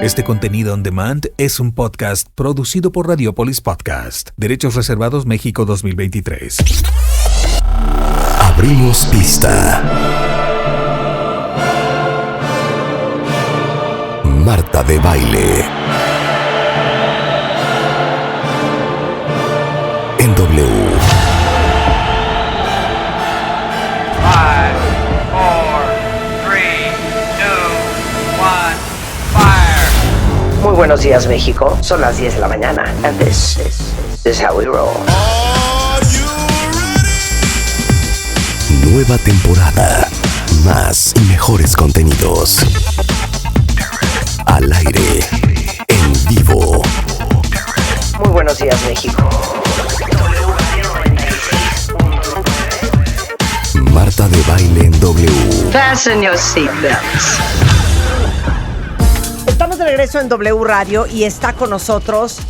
Este contenido on demand es un podcast producido por Radiopolis Podcast. Derechos reservados México 2023. Abrimos pista. Marta de Baile. En W. 5, 4, 3, 2, 1, fire. Muy buenos días, México. Son las 10 de la mañana. And this is how we roll. Nueva temporada. Más y mejores contenidos. Al aire. En vivo. Muy buenos días, México. Marta de Baile en W. Fasten your seatbelts. Estamos de regreso en W Radio y está con nosotros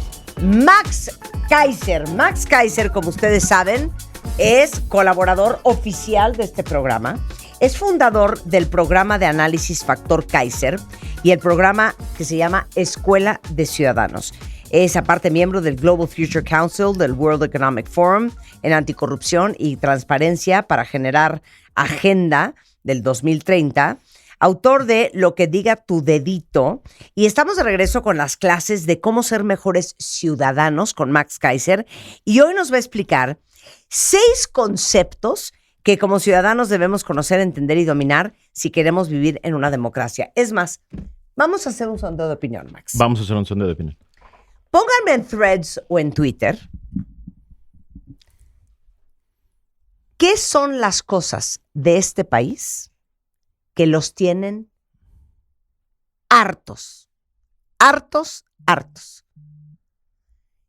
Max Kaiser. Max Kaiser, como ustedes saben, es colaborador oficial de este programa. Es fundador del programa de análisis Factor Kaiser y el programa que se llama Escuela de Ciudadanos. Es aparte miembro del Global Future Council del World Economic Forum en anticorrupción y transparencia para generar agenda del 2030. Autor de Lo que diga tu dedito. Y estamos de regreso con las clases de cómo ser mejores ciudadanos con Max Kaiser. Y hoy nos va a explicar 6 conceptos que como ciudadanos debemos conocer, entender y dominar si queremos vivir en una democracia. Es más, vamos a hacer un sondeo de opinión, Max. Vamos a hacer un sondeo de opinión. Pónganme en Threads o en Twitter ¿qué son las cosas de este país que los tienen hartos? Hartos, hartos.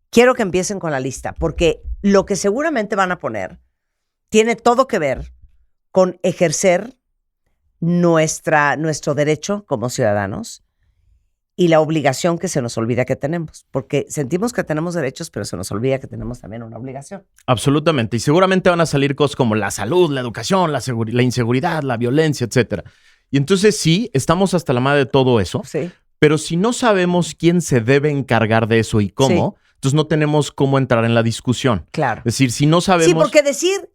Quiero que empiecen con la lista, porque lo que seguramente van a poner tiene todo que ver con ejercer nuestro derecho como ciudadanos y la obligación que se nos olvida que tenemos, porque sentimos que tenemos derechos, pero se nos olvida que tenemos también una obligación. Absolutamente, y seguramente van a salir cosas como la salud, la educación, la inseguridad, la violencia, etcétera. Y entonces sí, estamos hasta la madre de todo eso, Sí. pero si no sabemos quién se debe encargar de eso y cómo, entonces no tenemos cómo entrar en la discusión. Claro. Es decir, si no sabemos... Sí, porque decir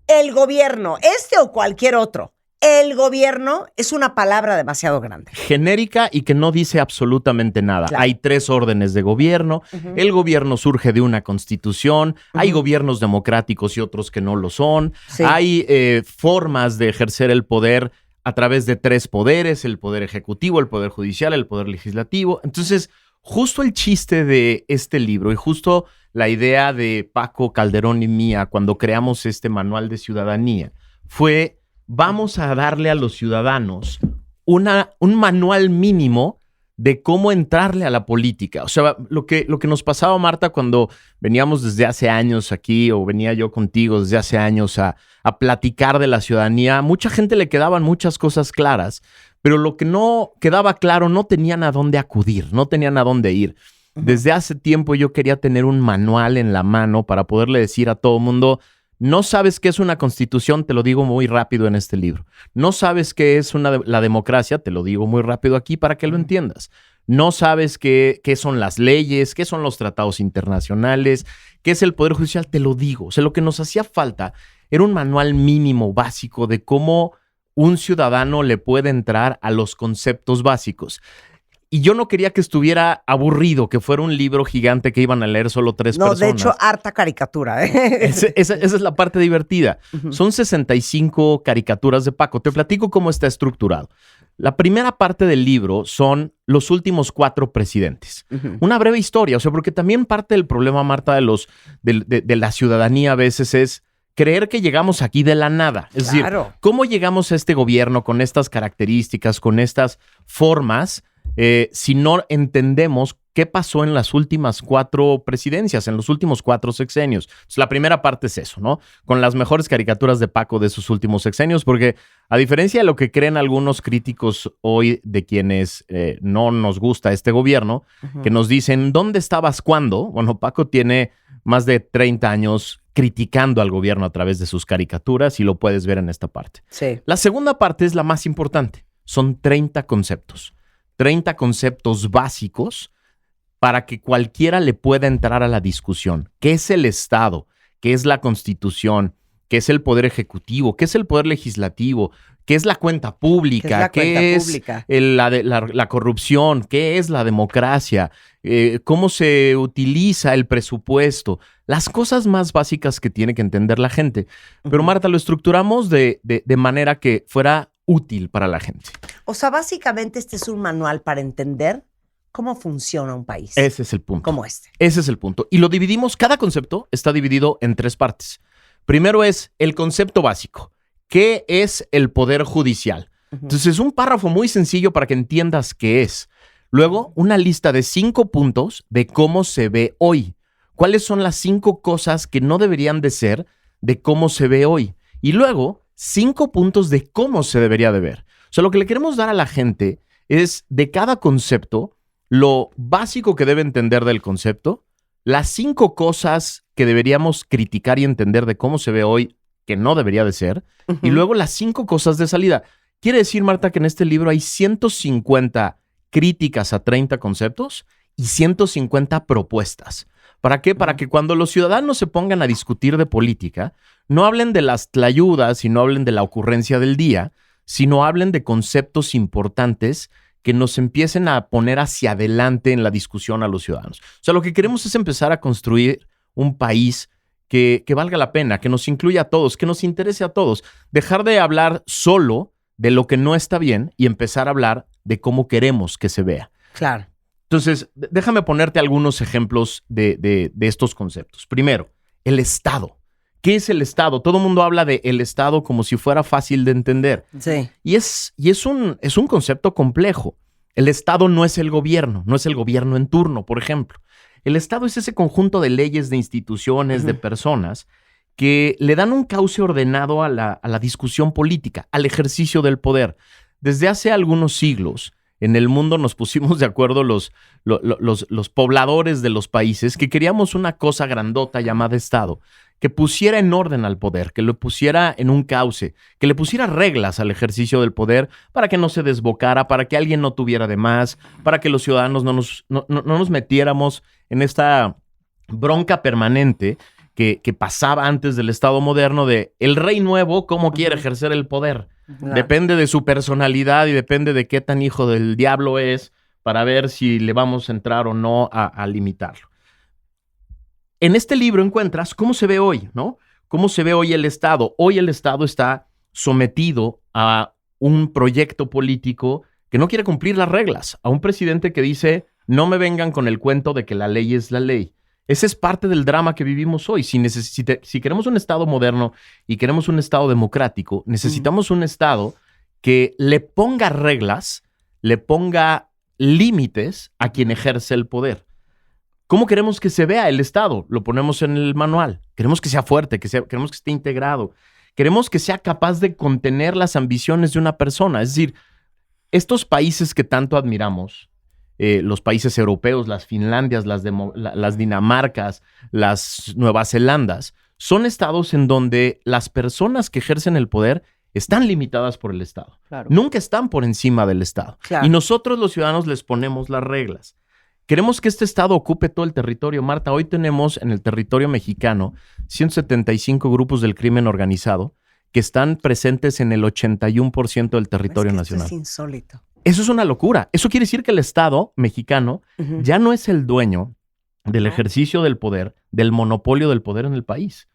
el gobierno, este o cualquier otro, el gobierno es una palabra demasiado grande. Genérica y que no dice absolutamente nada. Claro. Hay 3 órdenes de gobierno. El gobierno surge de una constitución. Hay gobiernos democráticos y otros que no lo son. Sí. Hay formas de ejercer el poder a través de 3 poderes: el poder ejecutivo, el poder judicial, el poder legislativo. Entonces, justo el chiste de este libro y justo la idea de Paco Calderón y mía cuando creamos este manual de ciudadanía fue: vamos a darle a los ciudadanos un manual mínimo de cómo entrarle a la política. O sea, lo que nos pasaba, Marta, cuando veníamos desde hace años aquí, o venía yo contigo desde hace años a platicar de la ciudadanía, mucha gente le quedaban muchas cosas claras, pero lo que no quedaba claro, no tenían a dónde acudir, no tenían a dónde ir. Desde hace tiempo yo quería tener un manual en la mano para poderle decir a todo mundo: no sabes qué es una constitución, te lo digo muy rápido en este libro. No sabes qué es la democracia, te lo digo muy rápido aquí para que lo entiendas. No sabes qué son las leyes, qué son los tratados internacionales, qué es el Poder Judicial, te lo digo. O sea, lo que nos hacía falta era un manual mínimo básico de cómo un ciudadano le puede entrar a los conceptos básicos. Y yo no quería que estuviera aburrido, que fuera un libro gigante que iban a leer solo 3 personas. No, de hecho, harta caricatura. Esa es la parte divertida. Son 65 caricaturas de Paco. Te platico cómo está estructurado. La primera parte del libro son los últimos 4 presidentes. Una breve historia, o sea, porque también parte del problema, Marta, de la ciudadanía a veces es creer que llegamos aquí de la nada. Es decir, ¿cómo llegamos a este gobierno con estas características, con estas formas, si no entendemos qué pasó en las últimas 4 presidencias, en los últimos 4 sexenios? Entonces, la primera parte es eso, ¿no? Con las mejores caricaturas de Paco de sus últimos sexenios, porque a diferencia de lo que creen algunos críticos hoy de quienes no nos gusta este gobierno, que nos dicen, ¿dónde estabas cuándo? Bueno, Paco tiene más de 30 años criticando al gobierno a través de sus caricaturas y lo puedes ver en esta parte. Sí. La segunda parte es la más importante. Son 30 conceptos. 30 conceptos básicos para que cualquiera le pueda entrar a la discusión. ¿Qué es el Estado? ¿Qué es la Constitución? ¿Qué es el Poder Ejecutivo? ¿Qué es el Poder Legislativo? ¿Qué es la cuenta pública? ¿Qué es la corrupción? ¿Qué es la democracia? ¿Cómo se utiliza el presupuesto? Las cosas más básicas que tiene que entender la gente. Pero Marta, lo estructuramos de manera que fuera útil para la gente. O sea, básicamente este es un manual para entender cómo funciona un país. Ese es el punto. Como este. Ese es el punto. Y lo dividimos, cada concepto está dividido en 3 partes. Primero es el concepto básico. ¿Qué es el Poder Judicial? Entonces, es un párrafo muy sencillo para que entiendas qué es. Luego, una lista de 5 puntos de cómo se ve hoy. ¿Cuáles son las 5 cosas que no deberían de ser de cómo se ve hoy? Y luego, 5 puntos de cómo se debería de ver. O sea, lo que le queremos dar a la gente es de cada concepto lo básico que debe entender del concepto, las 5 cosas que deberíamos criticar y entender de cómo se ve hoy, que no debería de ser, y luego las 5 cosas de salida. Quiere decir, Marta, que en este libro hay 150 críticas a 30 conceptos y 150 propuestas. ¿Para qué? Para que cuando los ciudadanos se pongan a discutir de política, no hablen de las tlayudas y no hablen de la ocurrencia del día, sino hablen de conceptos importantes que nos empiecen a poner hacia adelante en la discusión a los ciudadanos. O sea, lo que queremos es empezar a construir un país que valga la pena, que nos incluya a todos, que nos interese a todos. Dejar de hablar solo de lo que no está bien y empezar a hablar de cómo queremos que se vea. Claro. Entonces, déjame ponerte algunos ejemplos de estos conceptos. Primero, el Estado. ¿Qué es el Estado? Todo el mundo habla de el Estado como si fuera fácil de entender. Sí. Y es un concepto complejo. El Estado no es el gobierno en turno, por ejemplo. El Estado es ese conjunto de leyes, de instituciones, de personas que le dan un cauce ordenado a la discusión política, al ejercicio del poder. Desde hace algunos siglos, en el mundo nos pusimos de acuerdo los pobladores de los países que queríamos una cosa grandota llamada Estado, que pusiera en orden al poder, que lo pusiera en un cauce, que le pusiera reglas al ejercicio del poder para que no se desbocara, para que alguien no tuviera de más, para que los ciudadanos no nos metiéramos en esta bronca permanente que pasaba antes del Estado moderno de el rey nuevo, cómo quiere ejercer el poder. Claro. Depende de su personalidad y depende de qué tan hijo del diablo es para ver si le vamos a entrar o no a limitarlo. En este libro encuentras cómo se ve hoy, ¿no? Cómo se ve hoy el Estado. Hoy el Estado está sometido a un proyecto político que no quiere cumplir las reglas, a un presidente que dice, no me vengan con el cuento de que la ley es la ley. Ese es parte del drama que vivimos hoy. Si queremos un Estado moderno y queremos un Estado democrático, necesitamos un Estado que le ponga reglas, le ponga límites a quien ejerce el poder. ¿Cómo queremos que se vea el Estado? Lo ponemos en el manual. Queremos que sea fuerte, queremos que esté integrado. Queremos que sea capaz de contener las ambiciones de una persona. Es decir, estos países que tanto admiramos, los países europeos, las Finlandias, las Dinamarcas, las Nueva Zelandas, son estados en donde las personas que ejercen el poder están limitadas por el Estado. Claro. Nunca están por encima del Estado. Claro. Y nosotros los ciudadanos les ponemos las reglas. Queremos que este Estado ocupe todo el territorio. Marta, hoy tenemos en el territorio mexicano 175 grupos del crimen organizado que están presentes en el 81% del territorio nacional. Esto es insólito. Eso es una locura. Eso quiere decir que el Estado mexicano ya no es el dueño del ejercicio del poder, del monopolio del poder en el país.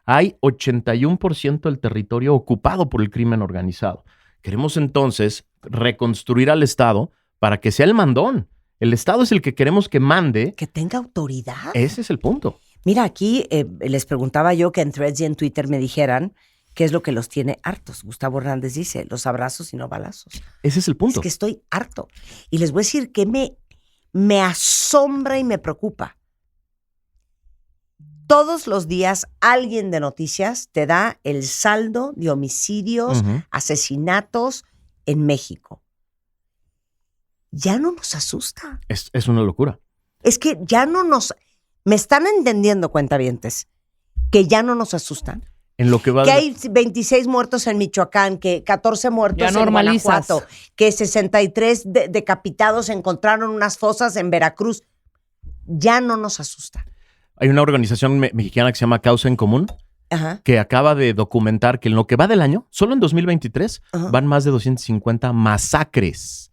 Hay 81% del territorio ocupado por el crimen organizado. Queremos entonces reconstruir al Estado para que sea el mandón. El Estado es el que queremos que mande. Que tenga autoridad. Ese es el punto. Mira, aquí les preguntaba yo que en Threads y en Twitter me dijeran qué es lo que los tiene hartos. Gustavo Hernández dice, los abrazos y no balazos. Ese es el punto. Es que estoy harto. Y les voy a decir que me asombra y me preocupa. Todos los días alguien de noticias te da el saldo de homicidios, asesinatos en México. Ya no nos asusta. Es una locura. Es que ya no nos... ¿Me están entendiendo, cuentavientes? Que ya no nos asustan. En lo que va Que hay 26 muertos en Michoacán, que 14 muertos Ya en normalizas. Guanajuato, que 63 decapitados encontraron unas fosas en Veracruz. Ya no nos asusta. Hay una organización mexicana que se llama Causa en Común, Ajá. que acaba de documentar que en lo que va del año, solo en 2023, Ajá. van más de 250 masacres.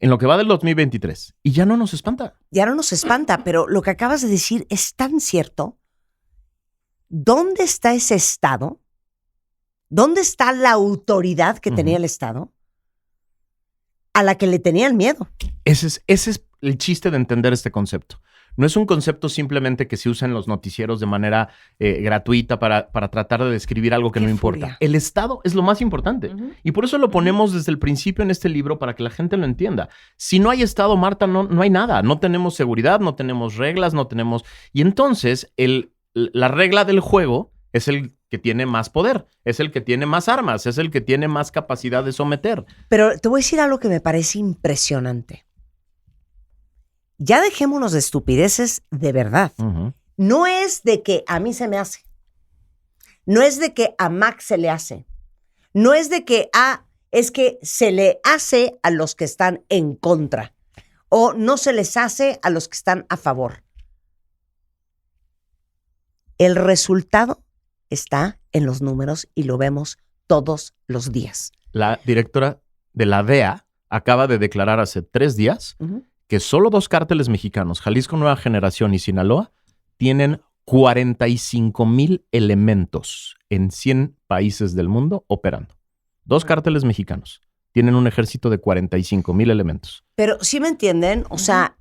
En lo que va del 2023. Y ya no nos espanta. Ya no nos espanta, pero lo que acabas de decir es tan cierto. ¿Dónde está ese Estado? ¿Dónde está la autoridad que tenía el Estado? A la que le tenían miedo. Ese es el chiste de entender este concepto. No es un concepto simplemente que se usa en los noticieros de manera gratuita para tratar de describir algo que Qué no importa. furia. El Estado es lo más importante. Y por eso lo ponemos desde el principio en este libro para que la gente lo entienda. Si no hay Estado, Marta, no hay nada. No tenemos seguridad, no tenemos reglas, no tenemos... Y entonces la regla del juego es el que tiene más poder, es el que tiene más armas, es el que tiene más capacidad de someter. Pero te voy a decir algo que me parece impresionante. Ya dejémonos de estupideces de verdad. Ujú. No es de que a mí se me hace. No es de que a Max se le hace. No es de que es que se le hace a los que están en contra. O no se les hace a los que están a favor. El resultado está en los números y lo vemos todos los días. La directora de la DEA acaba de declarar hace 3 días que solo 2 cárteles mexicanos, Jalisco Nueva Generación y Sinaloa, tienen 45,000 elementos en 100 países del mundo operando. 2 cárteles mexicanos tienen un ejército de 45,000 elementos. Pero sí me entienden, o sea,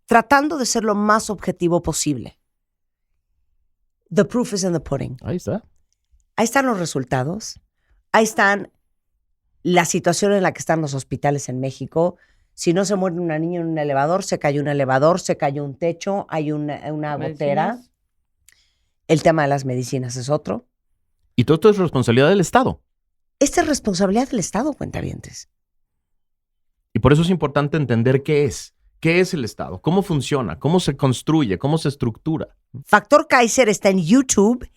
tratando de ser lo más objetivo posible. The proof is in the pudding. Ahí está. Ahí están los resultados. Ahí están la situación en la que están los hospitales en México. Si no se muere una niña en un elevador, se cayó un elevador, se cayó un techo, hay una gotera. ¿Medicinas? El tema de las medicinas es otro. Y todo esto es responsabilidad del Estado. Esta es responsabilidad del Estado, cuentavientes. Y por eso es importante entender qué es. ¿Qué es el Estado? ¿Cómo funciona? ¿Cómo se construye? ¿Cómo se estructura? Factor Kaiser está en YouTube,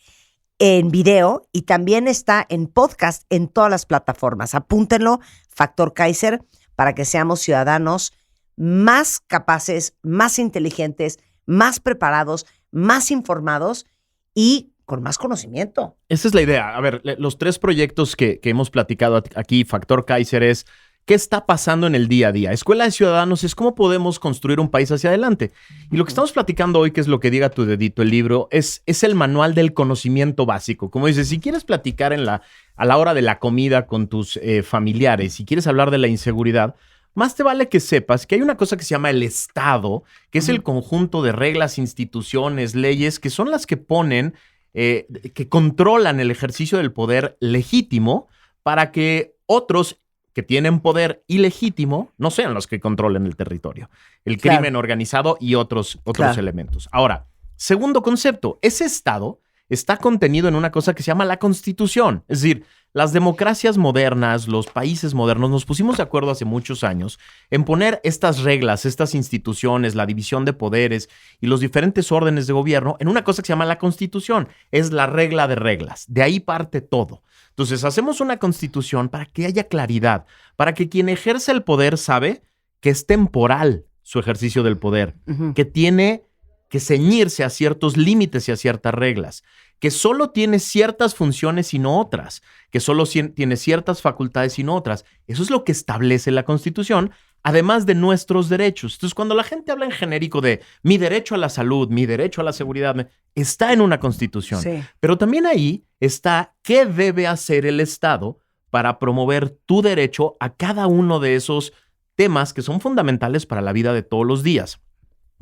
en video, y también está en podcast en todas las plataformas. Apúntenlo, Factor Kaiser, para que seamos ciudadanos más capaces, más inteligentes, más preparados, más informados y con más conocimiento. Esa es la idea. A ver, los 3 proyectos que hemos platicado aquí, Factor Kaiser, es ¿qué está pasando en el día a día? Escuela de Ciudadanos es cómo podemos construir un país hacia adelante. Y lo que estamos platicando hoy, que es lo que diga tu dedito, el libro, es el manual del conocimiento básico. Como dices, si quieres platicar a la hora de la comida con tus familiares, si quieres hablar de la inseguridad, más te vale que sepas que hay una cosa que se llama el Estado, que es el conjunto de reglas, instituciones, leyes, que son las que ponen, que controlan el ejercicio del poder legítimo para que otros que tienen poder ilegítimo no sean los que controlen el territorio, el Claro. crimen organizado y otros Claro. elementos. Ahora, segundo concepto, ese Estado está contenido en una cosa que se llama la Constitución. Es decir, las democracias modernas, los países modernos, nos pusimos de acuerdo hace muchos años en poner estas reglas, estas instituciones, la división de poderes y los diferentes órdenes de gobierno en una cosa que se llama la Constitución. Es la regla de reglas. De ahí parte todo. Entonces, hacemos una Constitución para que haya claridad, para que quien ejerce el poder sabe que es temporal su ejercicio del poder, que tiene que ceñirse a ciertos límites y a ciertas reglas, que solo tiene ciertas funciones y no otras, que solo tiene ciertas facultades y no otras. Eso es lo que establece la Constitución, además de nuestros derechos. Entonces, cuando la gente habla en genérico de mi derecho a la salud, mi derecho a la seguridad, está en una Constitución. Sí. Pero también ahí está qué debe hacer el Estado para promover tu derecho a cada uno de esos temas que son fundamentales para la vida de todos los días.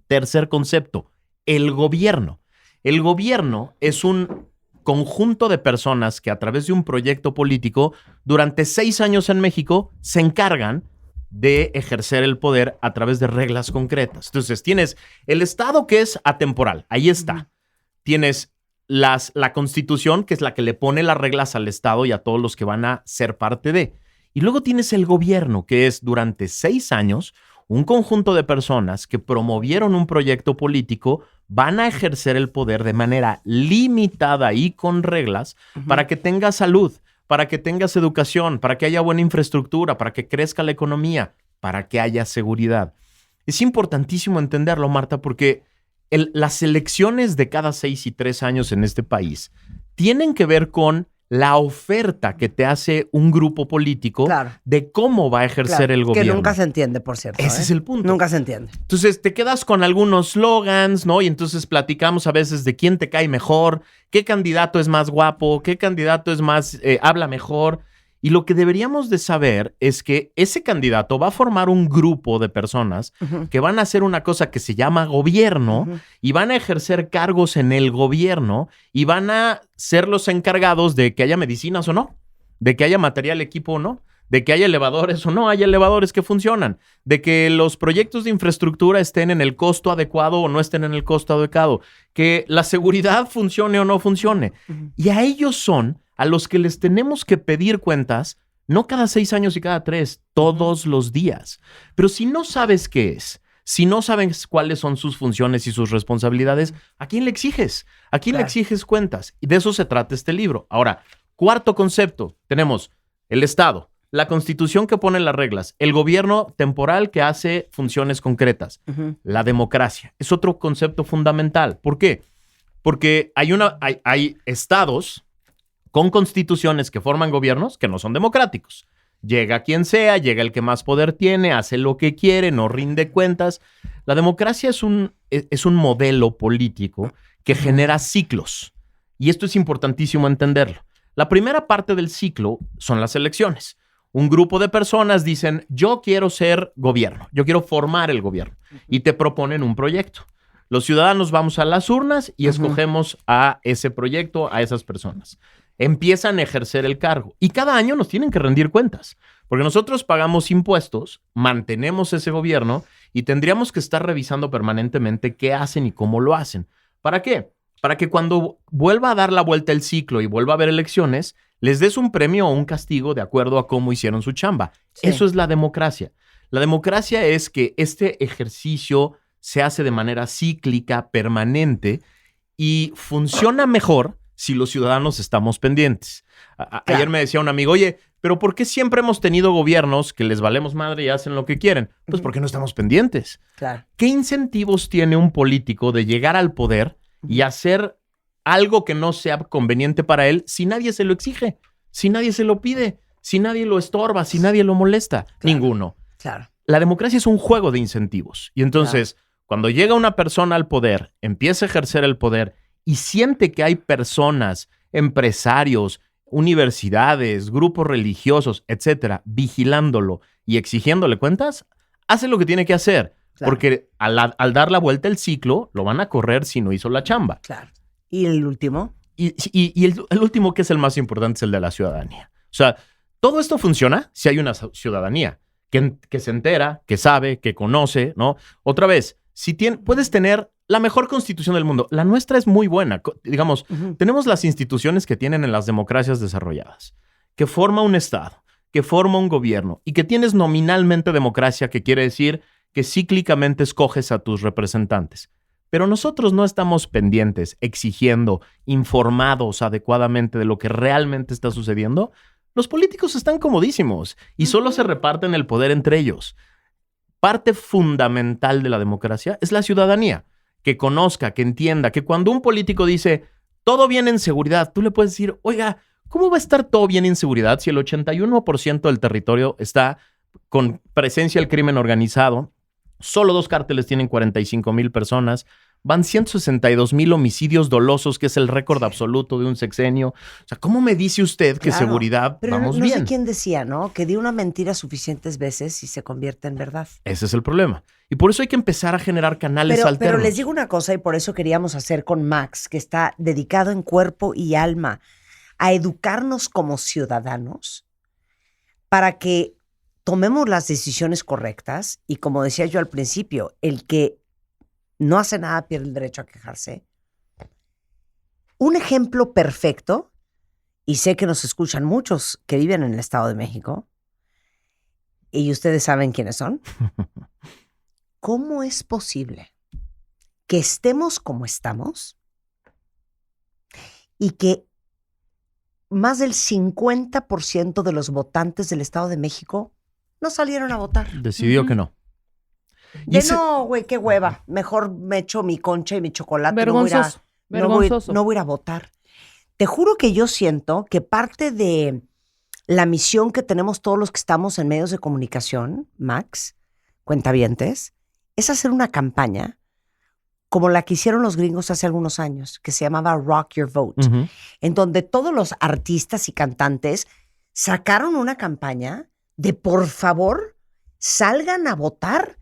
Tercer concepto, el gobierno. El gobierno es un conjunto de personas que a través de un proyecto político durante 6 años en México se encargan de ejercer el poder a través de reglas concretas. Entonces tienes el Estado, que es atemporal, ahí está. Tienes la Constitución, que es la que le pone las reglas al Estado y a todos los que van a ser parte de. Y luego tienes el gobierno, que es durante 6 años un conjunto de personas que promovieron un proyecto político van a ejercer el poder de manera limitada y con reglas para que tengas salud, para que tengas educación, para que haya buena infraestructura, para que crezca la economía, para que haya seguridad. Es importantísimo entenderlo, Marta, porque las elecciones de cada 6 y 3 años en este país tienen que ver con la oferta que te hace un grupo político de cómo va a ejercer el gobierno. Que nunca se entiende, por cierto. Ese es el punto. Nunca se entiende. Entonces te quedas con algunos slogans, ¿no? Y entonces platicamos a veces de quién te cae mejor, qué candidato es más guapo, qué candidato es más, habla mejor. Y lo que deberíamos de saber es que ese candidato va a formar un grupo de personas que van a hacer una cosa que se llama gobierno y van a ejercer cargos en el gobierno y van a ser los encargados de que haya medicinas o no, de que haya material, equipo o no, de que haya elevadores o no haya elevadores que funcionan, de que los proyectos de infraestructura estén en el costo adecuado o no estén en el costo adecuado, que la seguridad funcione o no funcione. Y a ellos son a los que les tenemos que pedir cuentas, no cada 6 años y cada 3, todos los días. Pero si no sabes qué es, si no sabes cuáles son sus funciones y sus responsabilidades, ¿a quién le exiges? ¿A quién le exiges cuentas? Y de eso se trata este libro. Ahora, cuarto concepto, tenemos el Estado, la Constitución que pone las reglas, el gobierno temporal que hace funciones concretas, la democracia. Es otro concepto fundamental. ¿Por qué? Porque hay estados con constituciones que forman gobiernos que no son democráticos. Llega quien sea, llega el que más poder tiene, hace lo que quiere, no rinde cuentas. La democracia es un modelo político que genera ciclos. Y esto es importantísimo entenderlo. La primera parte del ciclo son las elecciones. Un grupo de personas dicen, yo quiero ser gobierno, yo quiero formar el gobierno. Y te proponen un proyecto. Los ciudadanos vamos a las urnas y escogemos a ese proyecto, a esas personas. Empiezan a ejercer el cargo y cada año nos tienen que rendir cuentas, porque nosotros pagamos impuestos, mantenemos ese gobierno y tendríamos que estar revisando permanentemente qué hacen y cómo lo hacen. ¿Para qué? Para que cuando vuelva a dar la vuelta el ciclo y vuelva a haber elecciones, les des un premio o un castigo de acuerdo a cómo hicieron su chamba. Sí. Eso es la democracia. La democracia es que este ejercicio se hace de manera cíclica, permanente y funciona mejor si los ciudadanos estamos pendientes. Ayer me decía un amigo, oye, pero ¿por qué siempre hemos tenido gobiernos que les valemos madre y hacen lo que quieren? Pues porque no estamos pendientes. Claro. ¿Qué incentivos tiene un político de llegar al poder y hacer algo que no sea conveniente para él si nadie se lo exige, si nadie se lo pide, si nadie lo estorba, si nadie lo molesta? Claro. Ninguno. Claro. La democracia es un juego de incentivos. Y entonces, cuando llega una persona al poder, empieza a ejercer el poder y siente que hay personas, empresarios, universidades, grupos religiosos, etcétera, vigilándolo y exigiéndole cuentas, hace lo que tiene que hacer. Claro. Porque al dar la vuelta el ciclo, lo van a correr si no hizo la chamba. Claro. ¿Y el último? Y el último, que es el más importante, es el de la ciudadanía. O sea, todo esto funciona si hay una ciudadanía que se entera, que sabe, que conoce, ¿no? Otra vez, puedes tener la mejor constitución del mundo. La nuestra es muy buena. Digamos, tenemos las instituciones que tienen en las democracias desarrolladas, que forma un Estado, que forma un gobierno y que tienes nominalmente democracia, que quiere decir que cíclicamente escoges a tus representantes. Pero nosotros no estamos pendientes, exigiendo, informados adecuadamente de lo que realmente está sucediendo. Los políticos están comodísimos y solo se reparten el poder entre ellos. Parte fundamental de la democracia es la ciudadanía, que conozca, que entienda, que cuando un político dice todo bien en seguridad, tú le puedes decir, oiga, ¿cómo va a estar todo bien en seguridad si el 81% del territorio está con presencia del crimen organizado? Solo 2 cárteles tienen 45,000 personas. Van 162,000 homicidios dolosos, que es el récord absoluto de un sexenio. O sea, ¿cómo me dice usted que seguridad vamos bien? No sé quién decía, ¿no? Que di una mentira suficientes veces y se convierte en verdad. Ese es el problema. Y por eso hay que empezar a generar canales alternos. Pero les digo una cosa, y por eso queríamos hacer con Max, que está dedicado en cuerpo y alma a educarnos como ciudadanos para que tomemos las decisiones correctas. Y como decía yo al principio, el que no hace nada pierde el derecho a quejarse. Un ejemplo perfecto, y sé que nos escuchan muchos que viven en el Estado de México, y ustedes saben quiénes son. ¿cómo es posible que estemos como estamos y que más del 50% de los votantes del Estado de México no salieron a votar? Decidió que no. No, güey, qué hueva. Mejor me echo mi concha y mi chocolate. Vergonzoso. No voy a ir a votar. Te juro que yo siento que parte de la misión que tenemos todos los que estamos en medios de comunicación, Max, cuentavientes, es hacer una campaña como la que hicieron los gringos hace algunos años, que se llamaba Rock Your Vote, en donde todos los artistas y cantantes sacaron una campaña de por favor, salgan a votar.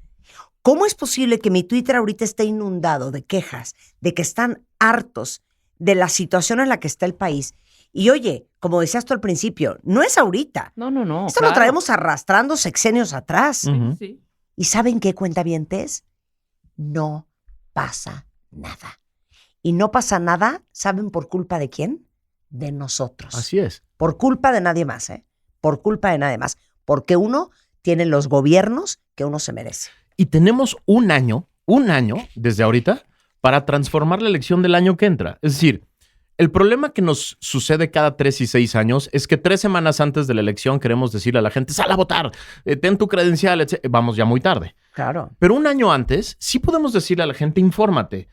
¿Cómo es posible que mi Twitter ahorita esté inundado de quejas, de que están hartos de la situación en la que está el país? Y oye, como decías tú al principio, no es ahorita. No. Esto lo traemos arrastrando sexenios atrás. Sí. ¿Y saben qué, cuentavientes? No pasa nada. Y no pasa nada, ¿saben por culpa de quién? De nosotros. Así es. Por culpa de nadie más, ¿eh? Por culpa de nadie más. Porque uno tiene los gobiernos que uno se merece. Y tenemos un año desde ahorita para transformar la elección del año que entra. Es decir, el problema que nos sucede cada 3 y 6 años es que 3 semanas antes de la elección queremos decirle a la gente, sal a votar, ten tu credencial, etc. Vamos ya muy tarde. Claro. Pero un año antes sí podemos decirle a la gente, infórmate.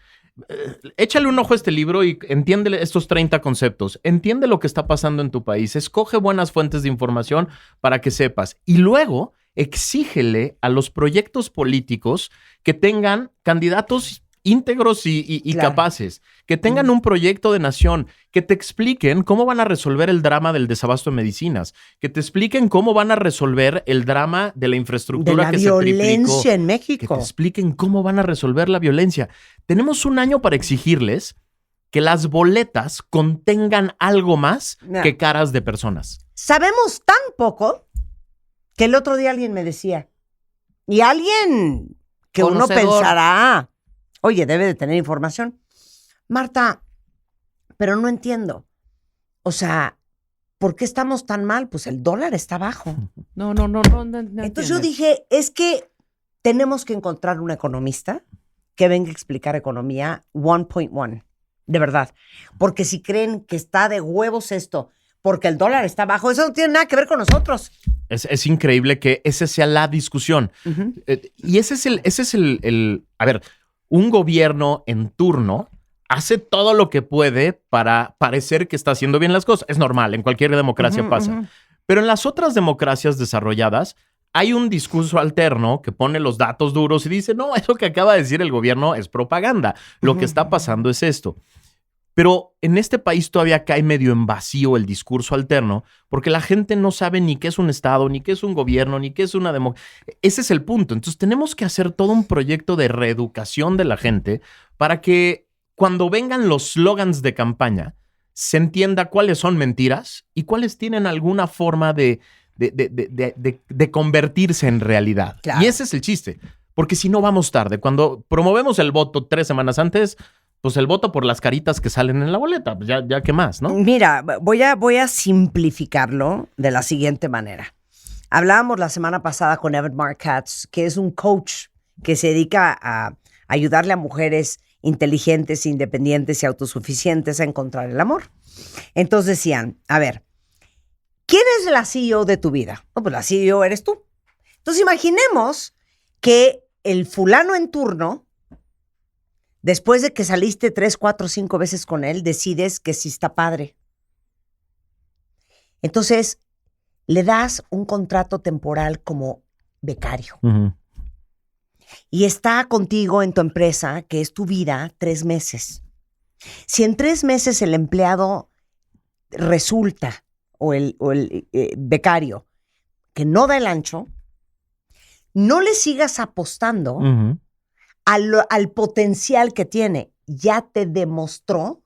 Échale un ojo a este libro y entiende estos 30 conceptos. Entiende lo que está pasando en tu país. Escoge buenas fuentes de información para que sepas. Y luego exígele a los proyectos políticos que tengan candidatos íntegros y Claro. capaces, que tengan un proyecto de nación, que te expliquen cómo van a resolver el drama del desabasto de medicinas, que te expliquen cómo van a resolver el drama de la De infraestructura la que se triplicó. violencia en Que México. te expliquen cómo van a resolver la violencia. Tenemos un año para exigirles que las boletas contengan algo más Mira. que caras de personas. Sabemos tan poco que el otro día alguien me decía, y alguien que uno Conocedor. pensará, oye, debe de tener información. Marta, pero no entiendo. O sea, ¿por qué estamos tan mal? Pues el dólar está bajo. No Entonces yo dije, es que tenemos que encontrar un economista que venga a explicar economía 1.1, de verdad. Porque si creen que está de huevos esto, porque el dólar está bajo, eso no tiene nada que ver con nosotros. Es increíble que esa sea la discusión. Y ese es el... A ver, un gobierno en turno hace todo lo que puede para parecer que está haciendo bien las cosas. Es normal, en cualquier democracia pasa. Pero en las otras democracias desarrolladas hay un discurso alterno que pone los datos duros y dice, no, eso que acaba de decir el gobierno es propaganda. Lo que está pasando es esto. Pero en este país todavía cae medio en vacío el discurso alterno porque la gente no sabe ni qué es un Estado, ni qué es un gobierno, ni qué es una democracia. Ese es el punto. Entonces tenemos que hacer todo un proyecto de reeducación de la gente para que cuando vengan los slogans de campaña se entienda cuáles son mentiras y cuáles tienen alguna forma de convertirse en realidad. Claro. Y ese es el chiste. Porque si no vamos tarde. Cuando promovemos el voto 3 semanas antes, pues el voto por las caritas que salen en la boleta. Pues ya qué más, ¿no? Mira, voy a simplificarlo de la siguiente manera. Hablábamos la semana pasada con Evan Markatz, que es un coach que se dedica a ayudarle a mujeres inteligentes, independientes y autosuficientes a encontrar el amor. Entonces decían, a ver, ¿quién es la CEO de tu vida? No, pues la CEO eres tú. Entonces imaginemos que el fulano en turno, después de que saliste 3, 4, 5 veces con él, decides que sí está padre. Entonces, le das un contrato temporal como becario. Y está contigo en tu empresa, que es tu vida, 3 meses. Si en 3 meses el empleado resulta, o el becario, que no da el ancho, no le sigas apostando al potencial que tiene. Ya te demostró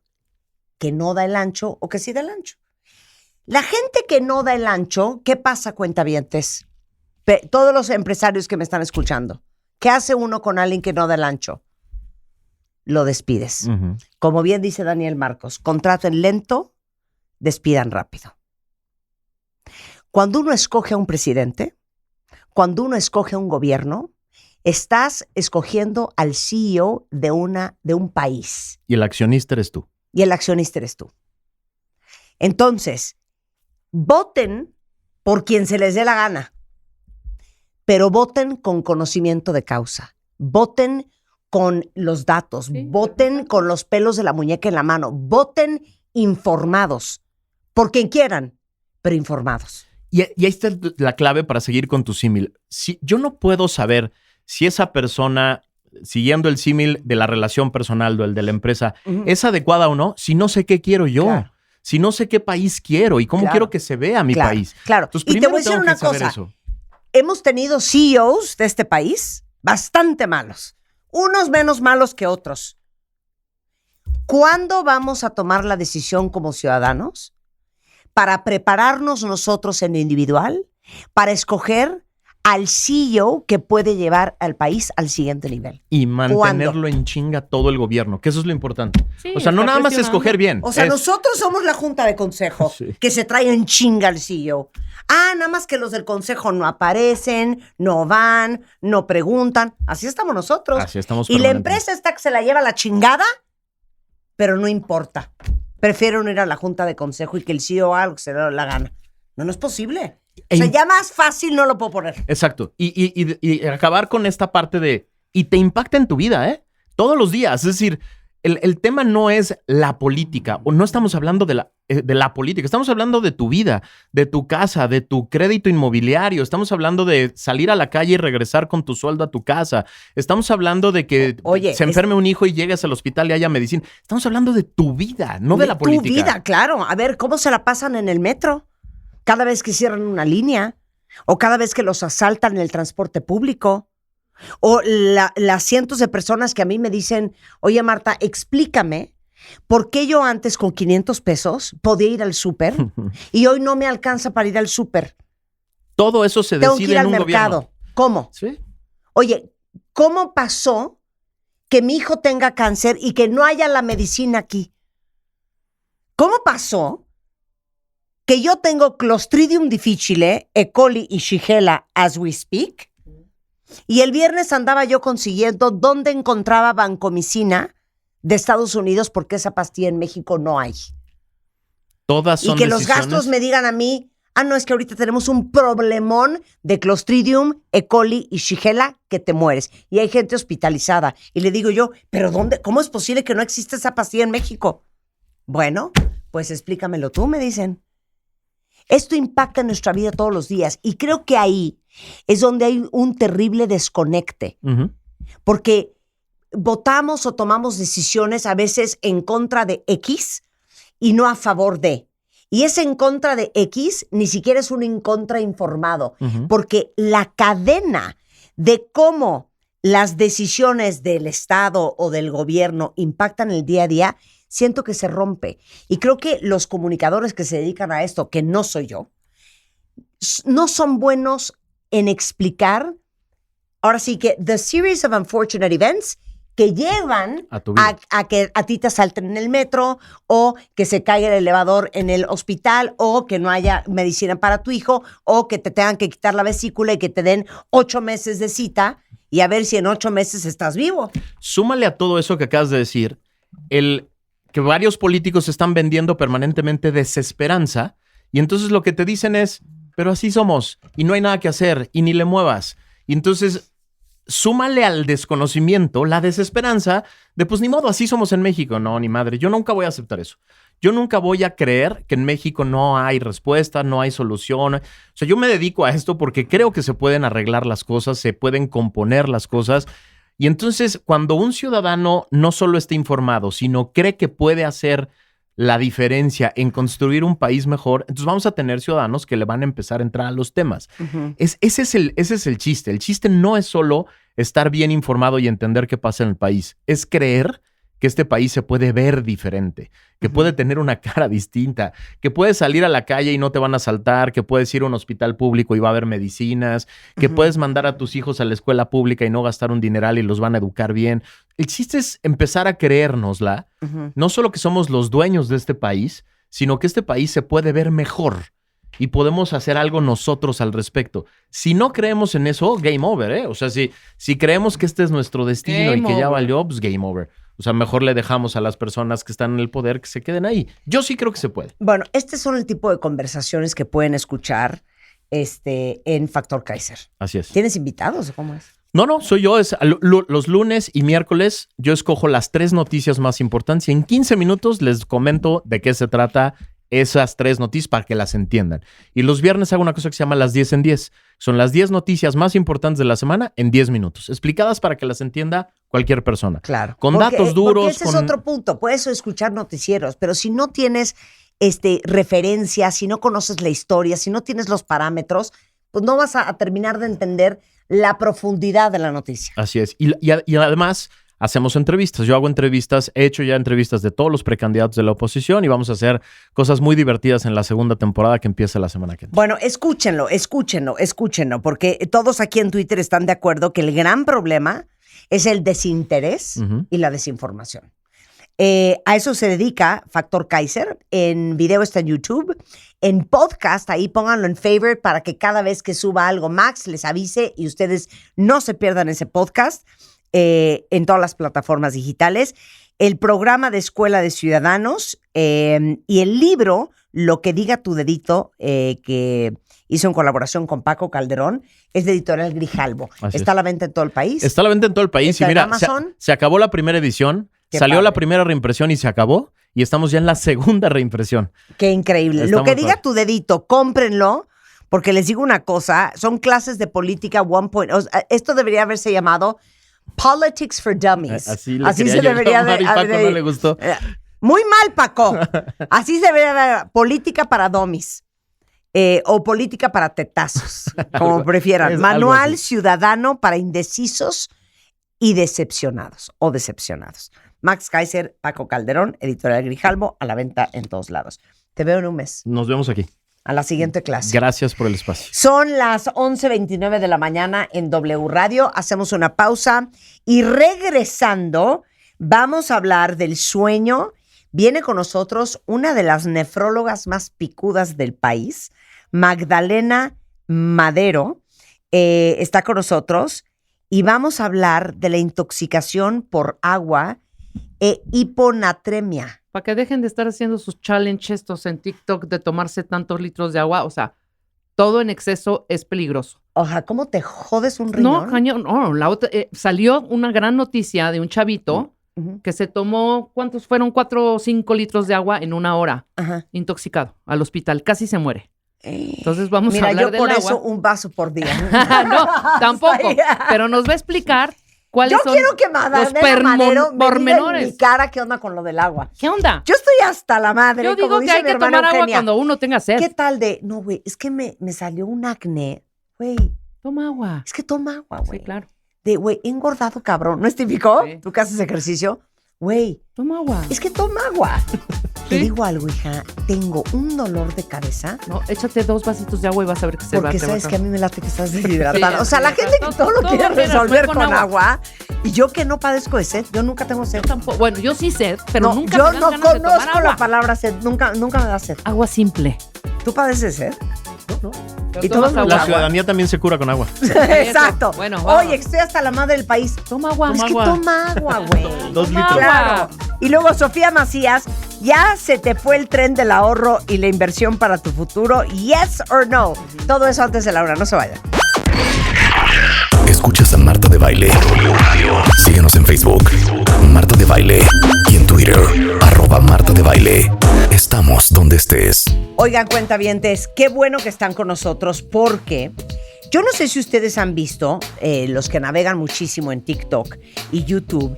que no da el ancho o que sí da el ancho. La gente que no da el ancho, ¿qué pasa, cuentavientes? Todos los empresarios que me están escuchando, ¿qué hace uno con alguien que no da el ancho? Lo despides. Como bien dice Daniel Marcos, contraten lento, despidan rápido. Cuando uno escoge a un presidente, cuando uno escoge a un gobierno, estás escogiendo al CEO de un país Y el accionista eres tú. y el accionista eres tú. Entonces, voten por quien se les dé la gana, pero voten con conocimiento de causa. Voten con los datos, voten con los pelos de la muñeca en la mano, voten informados, por quien quieran, pero informados. Y ahí está la clave para seguir con tu símil. Si, yo no puedo saber si esa persona, siguiendo el símil de la relación personal o el de la empresa, es adecuada o no, si no sé qué quiero yo. Claro. Si no sé qué país quiero y cómo quiero que se vea mi país. Claro. Entonces, Y te primero voy a decir tengo una que saber cosa. eso. Hemos tenido CEOs de este país bastante malos. Unos menos malos que otros. ¿Cuándo vamos a tomar la decisión como ciudadanos para prepararnos nosotros en lo individual para escoger al CEO que puede llevar al país al siguiente nivel? Y mantenerlo en chinga todo el gobierno, que eso es lo importante. Sí, o sea, no está nada más presionando. escoger bien. O sea, es- nosotros somos la junta de consejo Sí. que se trae en chinga al CEO. Nada más que los del consejo no aparecen, no van, no preguntan. Así estamos nosotros. Así estamos Y la permanentemente. empresa está que se la lleva la chingada, pero no importa. Prefieren ir a la junta de consejo y que el CEO haga lo que se le dé la gana. No es posible. O sea, ya más fácil no lo puedo poner. Exacto. Y acabar con esta parte de... Y te impacta en tu vida, ¿eh? Todos los días. Es decir, el tema no es la política. O no estamos hablando de la política. Estamos hablando de tu vida, de tu casa, de tu crédito inmobiliario. Estamos hablando de salir a la calle y regresar con tu sueldo a tu casa. Estamos hablando de que Oye, se enferme un hijo y llegues al hospital y haya medicina. Estamos hablando de tu vida, no de la política. Tu vida, claro. A ver, ¿cómo se la pasan en el metro? Cada vez que cierran una línea, o cada vez que los asaltan en el transporte público, o las cientos de personas que a mí me dicen, oye Marta, explícame por qué yo antes con 500 pesos podía ir al súper y hoy no me alcanza para ir al súper. Todo eso se Tengo que decide ir al en un mercado. gobierno. ¿Cómo? Sí. Oye, ¿cómo pasó que mi hijo tenga cáncer y que no haya la medicina aquí? ¿Cómo pasó que yo tengo Clostridium difficile, E. coli y Shigella as we speak? Y el viernes andaba yo consiguiendo dónde encontraba vancomicina de Estados Unidos porque esa pastilla en México no hay. Todas Y son que los decisiones. gastos me digan a mí, no, es que ahorita tenemos un problemón de Clostridium, E. coli y Shigella que te mueres. Y hay gente hospitalizada. Y le digo yo, ¿pero dónde? ¿Cómo es posible que no existe esa pastilla en México? Bueno, pues explícamelo tú, me dicen. Esto impacta en nuestra vida todos los días. Y creo que ahí es donde hay un terrible desconecte. Ujú. Porque votamos o tomamos decisiones a veces en contra de X y no a favor de. Y ese en contra de X ni siquiera es un en contra informado, Ujú. porque la cadena de cómo las decisiones del Estado o del gobierno impactan el día a día, siento que se rompe. Y creo que los comunicadores que se dedican a esto, que no soy yo, no son buenos en explicar, ahora sí que, the series of unfortunate events que llevan A tu vida. a que a ti te asalten en el metro, o que se caiga el elevador en el hospital, o que no haya medicina para tu hijo, o que te tengan que quitar la vesícula y que te den 8 meses de cita y a ver si en 8 meses estás vivo. Súmale a todo eso que acabas de decir, el que varios políticos están vendiendo permanentemente desesperanza y entonces lo que te dicen es, pero así somos y no hay nada que hacer y ni le muevas. Y entonces súmale al desconocimiento la desesperanza de pues ni modo, así somos en México. No, ni madre, yo nunca voy a aceptar eso. Yo nunca voy a creer que en México no hay respuesta, no hay solución. O sea, yo me dedico a esto porque creo que se pueden arreglar las cosas, se pueden componer las cosas. Y entonces, cuando un ciudadano no solo está informado, sino cree que puede hacer la diferencia en construir un país mejor, entonces vamos a tener ciudadanos que le van a empezar a entrar a los temas. Ese es el chiste. El chiste no es solo estar bien informado y entender qué pasa en el país. Es creer que este país se puede ver diferente, que puede tener una cara distinta, que puedes salir a la calle y no te van a asaltar, que puedes ir a un hospital público y va a haber medicinas, que puedes mandar a tus hijos a la escuela pública y no gastar un dineral y los van a educar bien. El chiste es empezar a creérnosla, no solo que somos los dueños de este país, sino que este país se puede ver mejor. y podemos hacer algo nosotros al respecto. Si no creemos en eso, game over, ¿eh? O sea, si creemos que este es nuestro destino Game y que ya over. valió, pues game over. O sea, mejor le dejamos a las personas que están en el poder que se queden ahí. Yo sí creo que se puede. Bueno, este son el tipo de conversaciones que pueden escuchar en Factor Kaiser. Así es. ¿Tienes invitados o cómo es? No, soy yo. Los lunes y miércoles yo escojo las 3 noticias más importantes y en 15 minutos les comento de qué se trata esas 3 noticias para que las entiendan. Y los viernes hago una cosa que se llama las 10 en 10. Son las 10 noticias más importantes de la semana en 10 minutos, explicadas para que las entienda cualquier persona. Claro. Con datos duros. Porque ese es otro punto. Puedes escuchar noticieros, pero si no tienes referencias, si no conoces la historia, si no tienes los parámetros, pues no vas a terminar de entender la profundidad de la noticia. Así es. Y además hacemos entrevistas. Yo hago entrevistas, he hecho ya entrevistas de todos los precandidatos de la oposición y vamos a hacer cosas muy divertidas en la segunda temporada que empieza la semana que viene. Bueno, escúchenlo, porque todos aquí en Twitter están de acuerdo que el gran problema es el desinterés y la desinformación. A eso se dedica Factor Kaiser. En video está en YouTube. En podcast, ahí pónganlo en favorite para que cada vez que suba algo Max les avise y ustedes no se pierdan ese podcast en todas las plataformas digitales. El programa de Escuela de Ciudadanos y el libro Lo que diga tu dedito, que hizo en colaboración con Paco Calderón, es de Editorial Grijalbo. Así Está es. a la venta en todo el país. Está a la venta en todo el país. Está Y en mira, Amazon. se acabó la primera edición, Qué salió padre. la primera reimpresión y se acabó. Y estamos ya en la segunda reimpresión. Qué increíble. Está Lo que muy diga padre. tu dedito, cómprenlo, porque les digo una cosa, son clases de política 1.0. O sea, esto debería haberse llamado Politics for Dummies. Así le Así quería se yo debería llamar y Paco no le gustó. Muy mal, Paco. Así se debería ver política para dummies. O política para tetazos, como prefieran. es algo Manual así. ciudadano para indecisos y decepcionados o decepcionados. Max Kaiser, Paco Calderón, Editorial Grijalbo, a la venta en todos lados. Te veo en un mes, Nos vemos aquí. a la siguiente clase. Gracias por el espacio. Son las 11:29 de la mañana en W Radio. Hacemos una pausa y regresando vamos a hablar del sueño. Viene con nosotros una de las nefrólogas más picudas del país, Magdalena Madero. Está con nosotros y vamos a hablar de la intoxicación por agua e hiponatremia. Para que dejen de estar haciendo sus challenges estos en TikTok de tomarse tantos litros de agua. O sea, todo en exceso es peligroso. Oja, ¿cómo te jodes un riñón? No, cañón. No, salió una gran noticia de un chavito Ujú. que se tomó, ¿cuántos fueron? 4 o 5 litros de agua en una hora, Ajá. intoxicado, al hospital. Casi se muere. Entonces vamos Mira, a hablar yo del por agua. eso un vaso por día. No, tampoco. Está bien. Pero nos va a explicar cuáles Yo son quiero que los Magdalena Madero me diga en pormenores. mi cara qué onda con lo del agua. ¿Qué onda? Yo estoy hasta la madre. Yo como digo que dice hay mi que hermana tomar agua Eugenia. cuando uno tenga sed. ¿Qué tal de, no, güey, es que me salió un acné, güey, Toma agua. es que toma agua, güey. Sí, claro. De, güey, he engordado, cabrón. ¿No es típico? Sí. Tú que haces ejercicio. Güey, Toma agua. es que toma agua. Te Sí. digo algo, hija, tengo un dolor de cabeza No, échate 2 vasitos de agua y vas a ver que se va. porque te va sabes que a mí me late que estás deshidratada. Sí, o sea, la sí, gente que todo lo todo, quiere mira, resolver fue con con agua. Y yo que no padezco de sed, yo nunca tengo sed. Tampoco. Bueno, yo sí sed, pero No, nunca yo me dan no ganas de tomar conozco agua. la palabra sed, nunca me da sed. Agua simple. ¿Tú padeces sed? Pero Y tomas tomas agua. La agua. ciudadanía también se cura con agua. Exacto. Bueno, vamos. Oye, estoy hasta la madre del país. Toma agua. Es que agua. toma agua, güey. 2 Toma litros. agua. Claro. Y luego Sofía Macías, ¿ya se te fue el tren del ahorro y la inversión para tu futuro? Yes or no. Todo eso antes de la hora, no se vayan. Escuchas a Marta de Baile. Síguenos en Facebook, Marta de Baile. Y en Twitter, @Marta de Baile. Estamos donde estés. Oigan, cuentavientes, qué bueno que están con nosotros porque yo no sé si ustedes han visto, los que navegan muchísimo en TikTok y YouTube,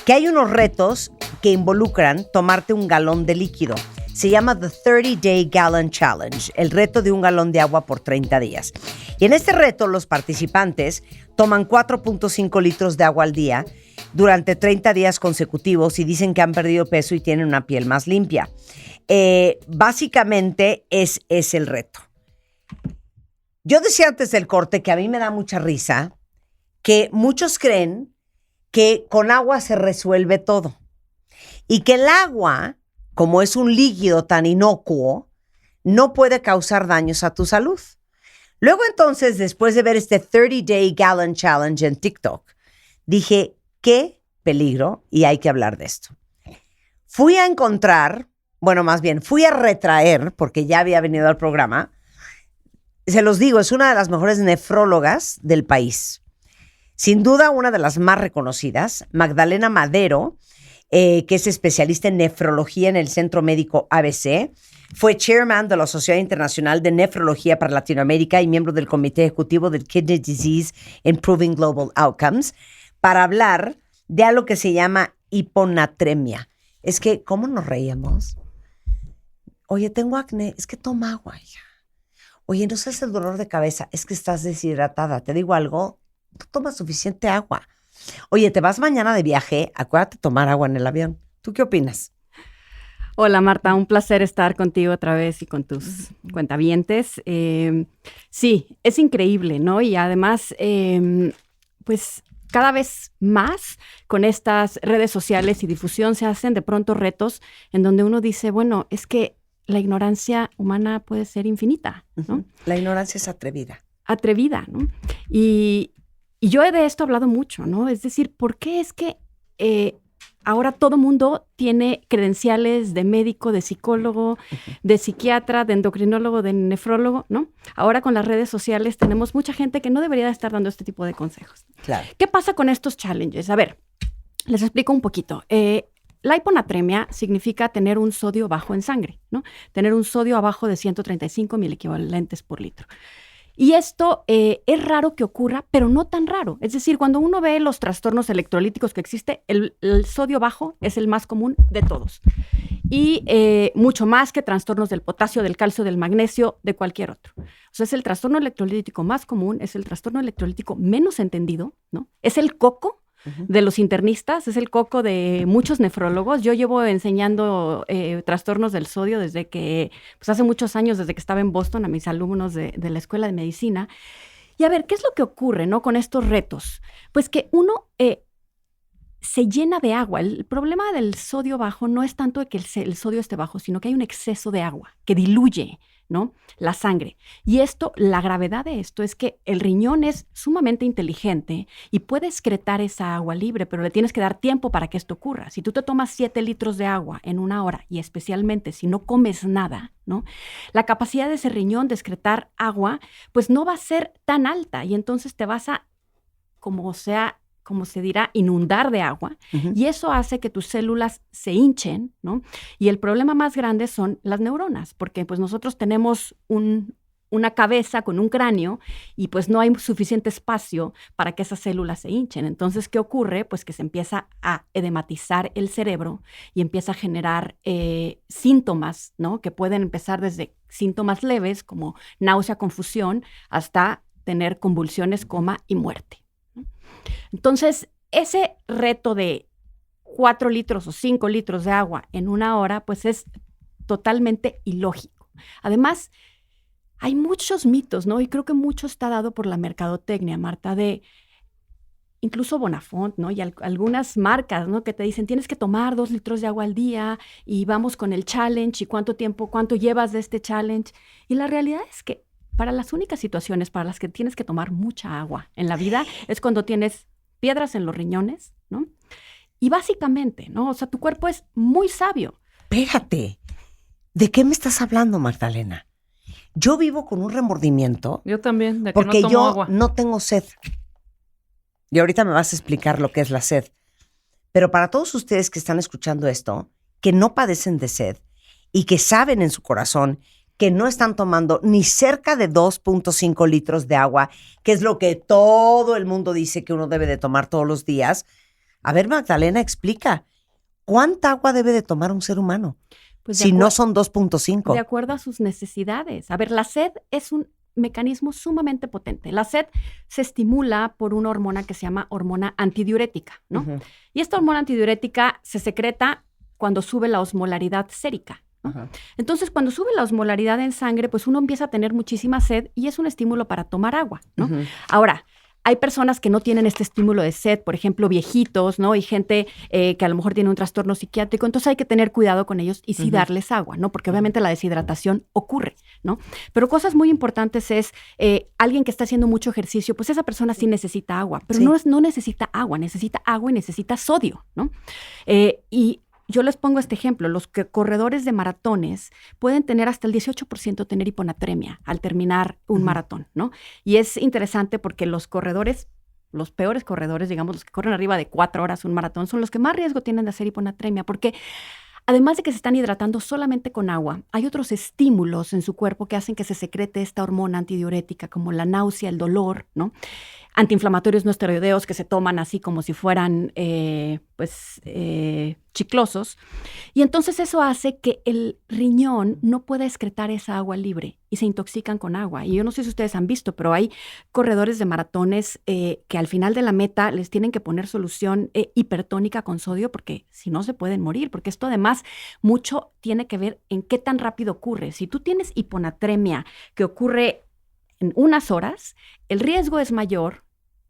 que hay unos retos que involucran tomarte un galón de líquido. Se llama The 30 Day Gallon Challenge, el reto de un galón de agua por 30 días. Y en este reto los participantes toman 4.5 litros de agua al día durante 30 días consecutivos y dicen que han perdido peso y tienen una piel más limpia. Básicamente es el reto. Yo decía antes del corte que a mí me da mucha risa que muchos creen que con agua se resuelve todo y que el agua, como es un líquido tan inocuo, no puede causar daños a tu salud. Luego entonces, después de ver este 30-Day Gallon Challenge en TikTok, dije, qué peligro y hay que hablar de esto. Fui a encontrar, fui a retraer, porque ya había venido al programa, se los digo, es una de las mejores nefrólogas del país. Sin duda, una de las más reconocidas, Magdalena Madero, que es especialista en nefrología en el Centro Médico ABC, fue chairman de la Sociedad Internacional de Nefrología para Latinoamérica y miembro del Comité Ejecutivo del Kidney Disease Improving Global Outcomes, para hablar de algo que se llama hiponatremia. Es que, ¿cómo nos reíamos? Oye, tengo acné, es que toma agua, hija. Oye, no sabes el dolor de cabeza, es que estás deshidratada. Te digo algo, tú tomas suficiente agua. Oye, te vas mañana de viaje, acuérdate de tomar agua en el avión. ¿Tú qué opinas? Hola Marta, un placer estar contigo otra vez y con tus cuentavientes. Sí, es increíble, ¿no? Y además, pues cada vez más con estas redes sociales y difusión se hacen de pronto retos en donde uno dice, bueno, es que la ignorancia humana puede ser infinita, ¿no? La ignorancia es atrevida. Atrevida, ¿no? Y yo de esto he hablado mucho, ¿no? Es decir, ¿por qué es que ahora todo mundo tiene credenciales de médico, de psicólogo, de psiquiatra, de endocrinólogo, de nefrólogo, ¿no? Ahora con las redes sociales tenemos mucha gente que no debería estar dando este tipo de consejos. Claro. ¿Qué pasa con estos challenges? A ver, les explico un poquito. La hiponatremia significa tener un sodio bajo en sangre, ¿no? Tener un sodio abajo de 135 miliequivalentes por litro. Y esto es raro que ocurra, pero no tan raro. Es decir, cuando uno ve los trastornos electrolíticos que existe, el sodio bajo es el más común de todos. Y mucho más que trastornos del potasio, del calcio, del magnesio, de cualquier otro. O sea, es el trastorno electrolítico más común, es el trastorno electrolítico menos entendido, ¿no? Es el coco de los internistas, es el coco de muchos nefrólogos. Yo llevo enseñando trastornos del sodio desde que, pues hace muchos años, desde que estaba en Boston, a mis alumnos de la Escuela de Medicina. Y a ver, ¿qué es lo que ocurre, ¿no? Con estos retos? Pues que uno se llena de agua. El problema del sodio bajo no es tanto de que el sodio esté bajo, sino que hay un exceso de agua que diluye, ¿no? La sangre. Y esto, la gravedad de esto es que el riñón es sumamente inteligente y puede excretar esa agua libre, pero le tienes que dar tiempo para que esto ocurra. Si tú te tomas 7 litros de agua en 1 hora y especialmente si no comes nada, ¿no? La capacidad de ese riñón de excretar agua, pues no va a ser tan alta y entonces te vas a, como se dirá, inundar de agua, y eso hace que tus células se hinchen, ¿no? Y el problema más grande son las neuronas, porque pues nosotros tenemos una cabeza con un cráneo y pues no hay suficiente espacio para que esas células se hinchen. Entonces, ¿qué ocurre? Pues que se empieza a edematizar el cerebro y empieza a generar síntomas, ¿no? Que pueden empezar desde síntomas leves como náusea, confusión, hasta tener convulsiones, coma y muerte. Entonces, ese reto de 4 litros o 5 litros de agua en 1 hora, pues es totalmente ilógico. Además, hay muchos mitos, ¿no? Y creo que mucho está dado por la mercadotecnia, Marta, de incluso Bonafont, ¿no? Y algunas marcas, ¿no? Que te dicen, tienes que tomar 2 litros de agua al día y vamos con el challenge y cuánto llevas de este challenge. Y la realidad es que para las únicas situaciones para las que tienes que tomar mucha agua en la vida es cuando tienes piedras en los riñones, ¿no? Y básicamente, ¿no? O sea, tu cuerpo es muy sabio. Espérate, ¿de qué me estás hablando, Magdalena? Yo vivo con un remordimiento. Yo también, de que porque no tomo yo agua. no tengo sed. Y ahorita me vas a explicar lo que es la sed. Pero para todos ustedes que están escuchando esto, que no padecen de sed y que saben en su corazón que no están tomando ni cerca de 2.5 litros de agua, que es lo que todo el mundo dice que uno debe de tomar todos los días. A ver, Magdalena, explica, ¿cuánta agua debe de tomar un ser humano? Pues si no son 2.5. De acuerdo a sus necesidades. A ver, la sed es un mecanismo sumamente potente. La sed se estimula por una hormona que se llama hormona antidiurética, ¿no? Uh-huh. Y esta hormona antidiurética se secreta cuando sube la osmolaridad sérica, ¿no? Uh-huh. Entonces, cuando sube la osmolaridad en sangre, pues uno empieza a tener muchísima sed y es un estímulo para tomar agua, ¿no? Uh-huh. Ahora, Hay personas que no tienen este estímulo de sed, por ejemplo, viejitos, ¿no? Y gente que a lo mejor tiene un trastorno psiquiátrico. Entonces hay que tener cuidado con ellos y sí darles agua, ¿no? Porque obviamente la deshidratación ocurre, ¿no? Pero cosas muy importantes es alguien que está haciendo mucho ejercicio, pues esa persona sí necesita agua, pero no necesita agua y necesita sodio, ¿no? Y yo les pongo este ejemplo. Los corredores de maratones pueden tener hasta el 18% tener hiponatremia al terminar un maratón, ¿no? Y es interesante porque los corredores, los peores corredores, digamos, los que corren arriba de 4 horas un maratón, son los que más riesgo tienen de hacer hiponatremia porque además de que se están hidratando solamente con agua, hay otros estímulos en su cuerpo que hacen que se secrete esta hormona antidiurética como la náusea, el dolor, ¿no? Antiinflamatorios no esteroideos que se toman así como si fueran chiclosos. Y entonces eso hace que el riñón no pueda excretar esa agua libre y se intoxican con agua. Y yo no sé si ustedes han visto, pero hay corredores de maratones que al final de la meta les tienen que poner solución hipertónica con sodio porque si no se pueden morir. Porque esto además mucho tiene que ver en qué tan rápido ocurre. Si tú tienes hiponatremia que ocurre en unas horas, el riesgo es mayor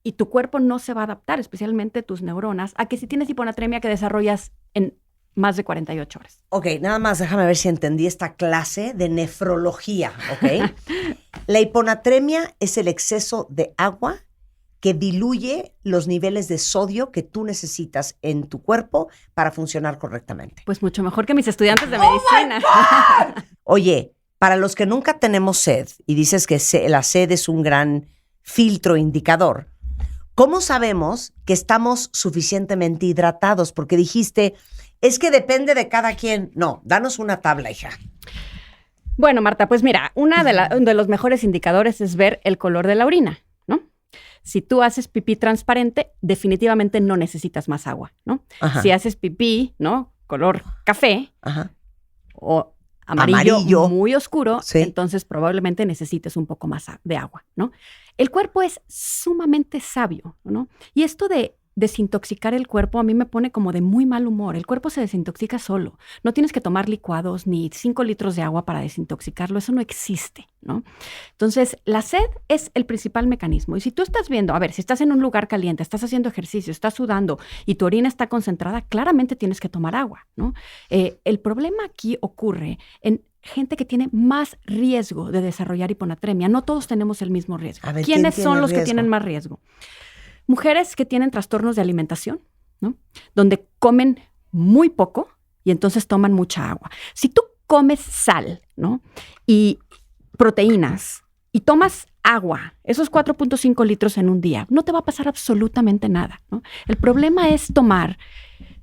y tu cuerpo no se va a adaptar, especialmente tus neuronas, a que si tienes hiponatremia que desarrollas en más de 48 horas. Ok, nada más déjame ver si entendí esta clase de nefrología, ¿ok? La hiponatremia es el exceso de agua que diluye los niveles de sodio que tú necesitas en tu cuerpo para funcionar correctamente. Pues mucho mejor que mis estudiantes de medicina. Oye, para los que nunca tenemos sed, y dices que la sed es un gran filtro indicador, ¿cómo sabemos que estamos suficientemente hidratados? Porque dijiste, es que depende de cada quien. No, danos una tabla, hija. Bueno, Marta, pues mira, uno de los mejores indicadores es ver el color de la orina, ¿no? Si tú haces pipí transparente, definitivamente no necesitas más agua, ¿no? Ajá. Si haces pipí, ¿no? Color café, ajá, o amarillo muy oscuro, sí, entonces probablemente necesites un poco más de agua, ¿no? El cuerpo es sumamente sabio, ¿no? Y esto de desintoxicar el cuerpo a mí me pone como de muy mal humor. El cuerpo se desintoxica solo. No tienes que tomar licuados ni 5 litros de agua para desintoxicarlo. Eso no existe, ¿no? Entonces, la sed es el principal mecanismo. Y si tú estás viendo, a ver, si estás en un lugar caliente, estás haciendo ejercicio, estás sudando y tu orina está concentrada, claramente tienes que tomar agua, ¿no? El problema aquí ocurre en gente que tiene más riesgo de desarrollar hiponatremia. No todos tenemos el mismo riesgo. Ver, ¿quiénes son los que tienen más riesgo? Mujeres que tienen trastornos de alimentación, ¿no? Donde comen muy poco y entonces toman mucha agua. Si tú comes sal, ¿no? Y proteínas y tomas agua, esos 4.5 litros en un día, no te va a pasar absolutamente nada, ¿no? El problema es tomar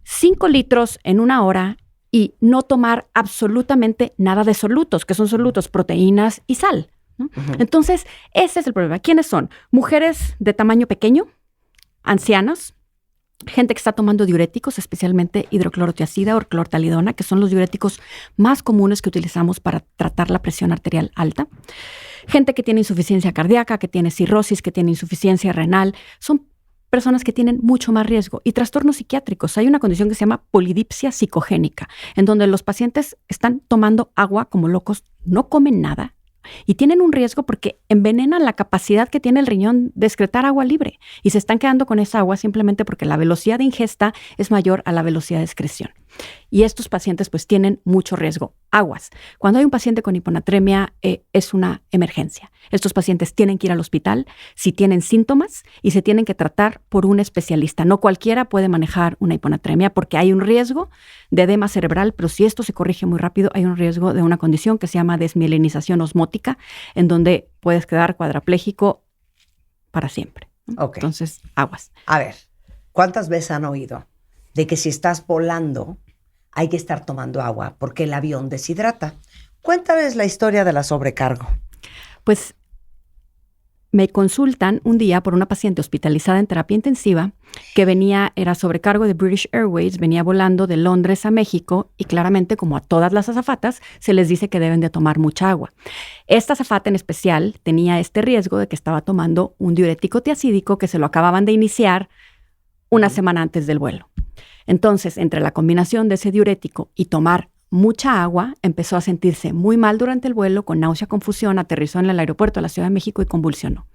5 litros en una hora y no tomar absolutamente nada de solutos, que son solutos, proteínas y sal, ¿no? Uh-huh. Entonces, ese es el problema. ¿Quiénes son? Mujeres de tamaño pequeño, ancianos, gente que está tomando diuréticos, especialmente hidroclorotiazida o clortalidona, que son los diuréticos más comunes que utilizamos para tratar la presión arterial alta. Gente que tiene insuficiencia cardíaca, que tiene cirrosis, que tiene insuficiencia renal. Son personas que tienen mucho más riesgo. Y trastornos psiquiátricos. Hay una condición que se llama polidipsia psicogénica, en donde los pacientes están tomando agua como locos, no comen nada, y tienen un riesgo porque envenenan la capacidad que tiene el riñón de excretar agua libre y se están quedando con esa agua simplemente porque la velocidad de ingesta es mayor a la velocidad de excreción. Y estos pacientes pues tienen mucho riesgo. Aguas. Cuando hay un paciente con hiponatremia es una emergencia. Estos pacientes tienen que ir al hospital si tienen síntomas y se tienen que tratar por un especialista. No cualquiera puede manejar una hiponatremia porque hay un riesgo de edema cerebral, pero si esto se corrige muy rápido, hay un riesgo de una condición que se llama desmielinización osmótica, en donde puedes quedar cuadraplégico para siempre, ¿no? Okay. Entonces, aguas. A ver, ¿cuántas veces han oído de que si estás volando hay que estar tomando agua porque el avión deshidrata? Cuéntales la historia de la sobrecargo. Pues me consultan un día por una paciente hospitalizada en terapia intensiva que era sobrecargo de British Airways, venía volando de Londres a México y claramente, como a todas las azafatas, se les dice que deben de tomar mucha agua. Esta azafata en especial tenía este riesgo de que estaba tomando un diurético tiacídico que se lo acababan de iniciar una semana antes del vuelo. Entonces, entre la combinación de ese diurético y tomar mucha agua, empezó a sentirse muy mal durante el vuelo, con náusea, confusión, aterrizó en el aeropuerto de la Ciudad de México y convulsionó.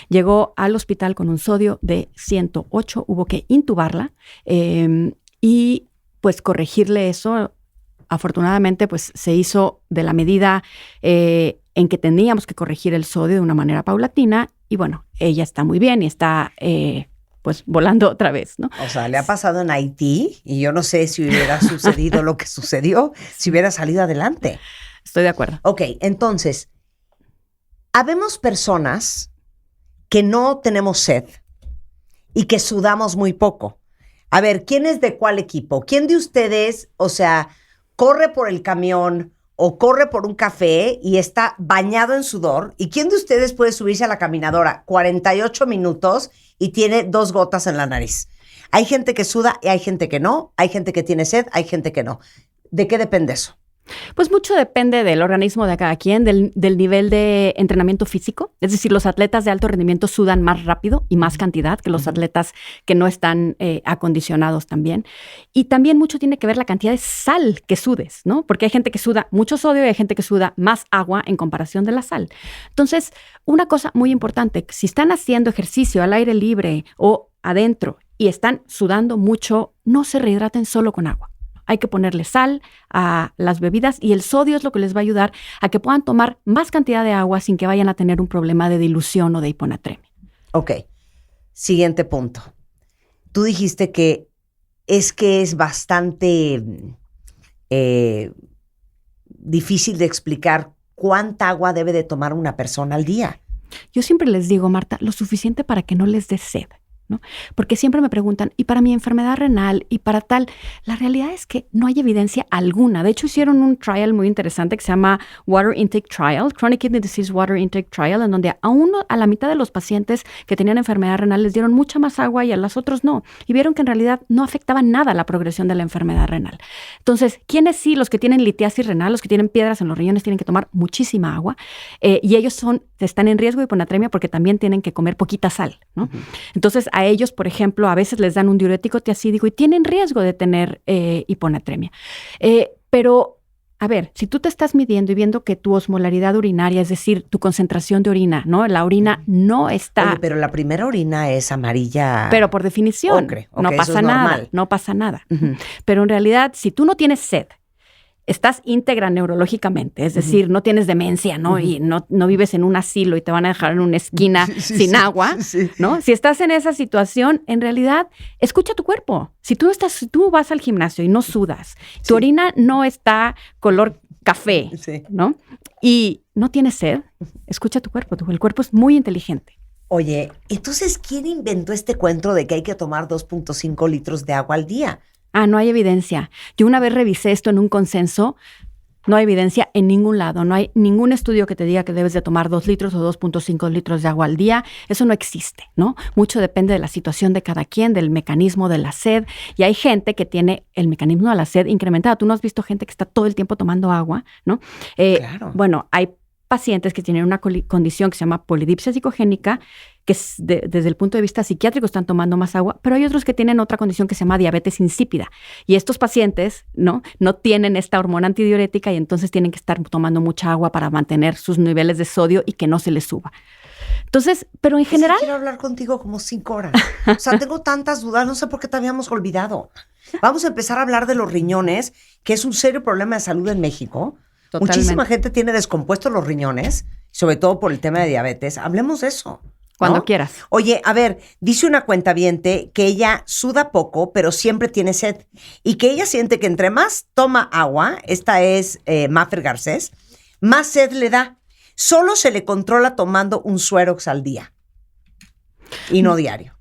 Llegó al hospital con un sodio de 108, hubo que intubarla y pues corregirle eso. Afortunadamente, pues se hizo de la medida en que teníamos que corregir el sodio de una manera paulatina y bueno, ella está muy bien y está pues volando otra vez, ¿no? O sea, le ha pasado en Haití y yo no sé si hubiera sucedido lo que sucedió si hubiera salido adelante. Estoy de acuerdo. Ok, entonces, habemos personas que no tenemos sed y que sudamos muy poco. A ver, ¿quién es de cuál equipo? ¿Quién de ustedes, o sea, corre por el camión o corre por un café y está bañado en sudor? ¿Y quién de ustedes puede subirse a la caminadora 48 minutos y tiene 2 gotas en la nariz? Hay gente que suda y hay gente que no. Hay gente que tiene sed, hay gente que no. ¿De qué depende eso? Pues mucho depende del organismo de cada quien, del nivel de entrenamiento físico. Es decir, los atletas de alto rendimiento sudan más rápido y más cantidad que los atletas que no están acondicionados también. Y también mucho tiene que ver la cantidad de sal que sudes, ¿no? Porque hay gente que suda mucho sodio y hay gente que suda más agua en comparación de la sal. Entonces, una cosa muy importante, si están haciendo ejercicio al aire libre o adentro y están sudando mucho, no se rehidraten solo con agua. Hay que ponerle sal a las bebidas y el sodio es lo que les va a ayudar a que puedan tomar más cantidad de agua sin que vayan a tener un problema de dilución o de hiponatremia. Ok, siguiente punto. Tú dijiste que es bastante difícil de explicar cuánta agua debe de tomar una persona al día. Yo siempre les digo, Marta, lo suficiente para que no les dé sed, ¿no? Porque siempre me preguntan, ¿y para mi enfermedad renal? ¿Y para tal? La realidad es que no hay evidencia alguna. De hecho, hicieron un trial muy interesante que se llama Water Intake Trial, Chronic Kidney Disease Water Intake Trial, en donde a la mitad de los pacientes que tenían enfermedad renal les dieron mucha más agua y a las otros no. Y vieron que en realidad no afectaba nada la progresión de la enfermedad renal. Entonces, ¿quiénes sí? Los que tienen litiasis renal, los que tienen piedras en los riñones tienen que tomar muchísima agua y ellos están en riesgo de hiponatremia porque también tienen que comer poquita sal, ¿no? Entonces, a ellos, por ejemplo, a veces les dan un diurético tiacídico y tienen riesgo de tener hiponatremia. Pero, a ver, si tú te estás midiendo y viendo que tu osmolaridad urinaria, es decir, tu concentración de orina, ¿no? La orina no está... Oye, pero la primera orina es amarilla. Pero por definición, ocre. No Ok, pasa eso es nada, normal. no pasa nada. Pero en realidad, si tú no tienes sed, estás íntegra neurológicamente, es decir, no tienes demencia, ¿no? Y no vives en un asilo y te van a dejar en una esquina sin agua, ¿no? Si estás en esa situación, en realidad, escucha tu cuerpo. Si tú vas al gimnasio y no sudas, tu orina no está color café, ¿no? Y no tienes sed, escucha tu cuerpo. El cuerpo es muy inteligente. Oye, entonces, ¿quién inventó este cuento de que hay que tomar 2.5 litros de agua al día? No hay evidencia. Yo una vez revisé esto en un consenso, no hay evidencia en ningún lado. No hay ningún estudio que te diga que debes de tomar 2 litros o 2.5 litros de agua al día. Eso no existe, ¿no? Mucho depende de la situación de cada quien, del mecanismo de la sed. Y hay gente que tiene el mecanismo de la sed incrementado. Tú no has visto gente que está todo el tiempo tomando agua, ¿no? Claro. Bueno, hay pacientes que tienen una condición que se llama polidipsia psicogénica, que es desde el punto de vista psiquiátrico están tomando más agua, pero hay otros que tienen otra condición que se llama diabetes insípida. Y estos pacientes no tienen esta hormona antidiurética y entonces tienen que estar tomando mucha agua para mantener sus niveles de sodio y que no se les suba. Entonces, pero en general... Quiero hablar contigo como 5 horas. O sea, tengo tantas dudas, no sé por qué te habíamos olvidado. Vamos a empezar a hablar de los riñones, que es un serio problema de salud en México. Totalmente. Muchísima gente tiene descompuestos los riñones, sobre todo por el tema de diabetes. Hablemos de eso. Cuando ¿no? quieras. Oye, a ver, dice una cuentaviente que ella suda poco, pero siempre tiene sed. Y que ella siente que entre más toma agua, esta es Mafer Garcés, más sed le da. Solo se le controla tomando un Suerox al día. Y no diario.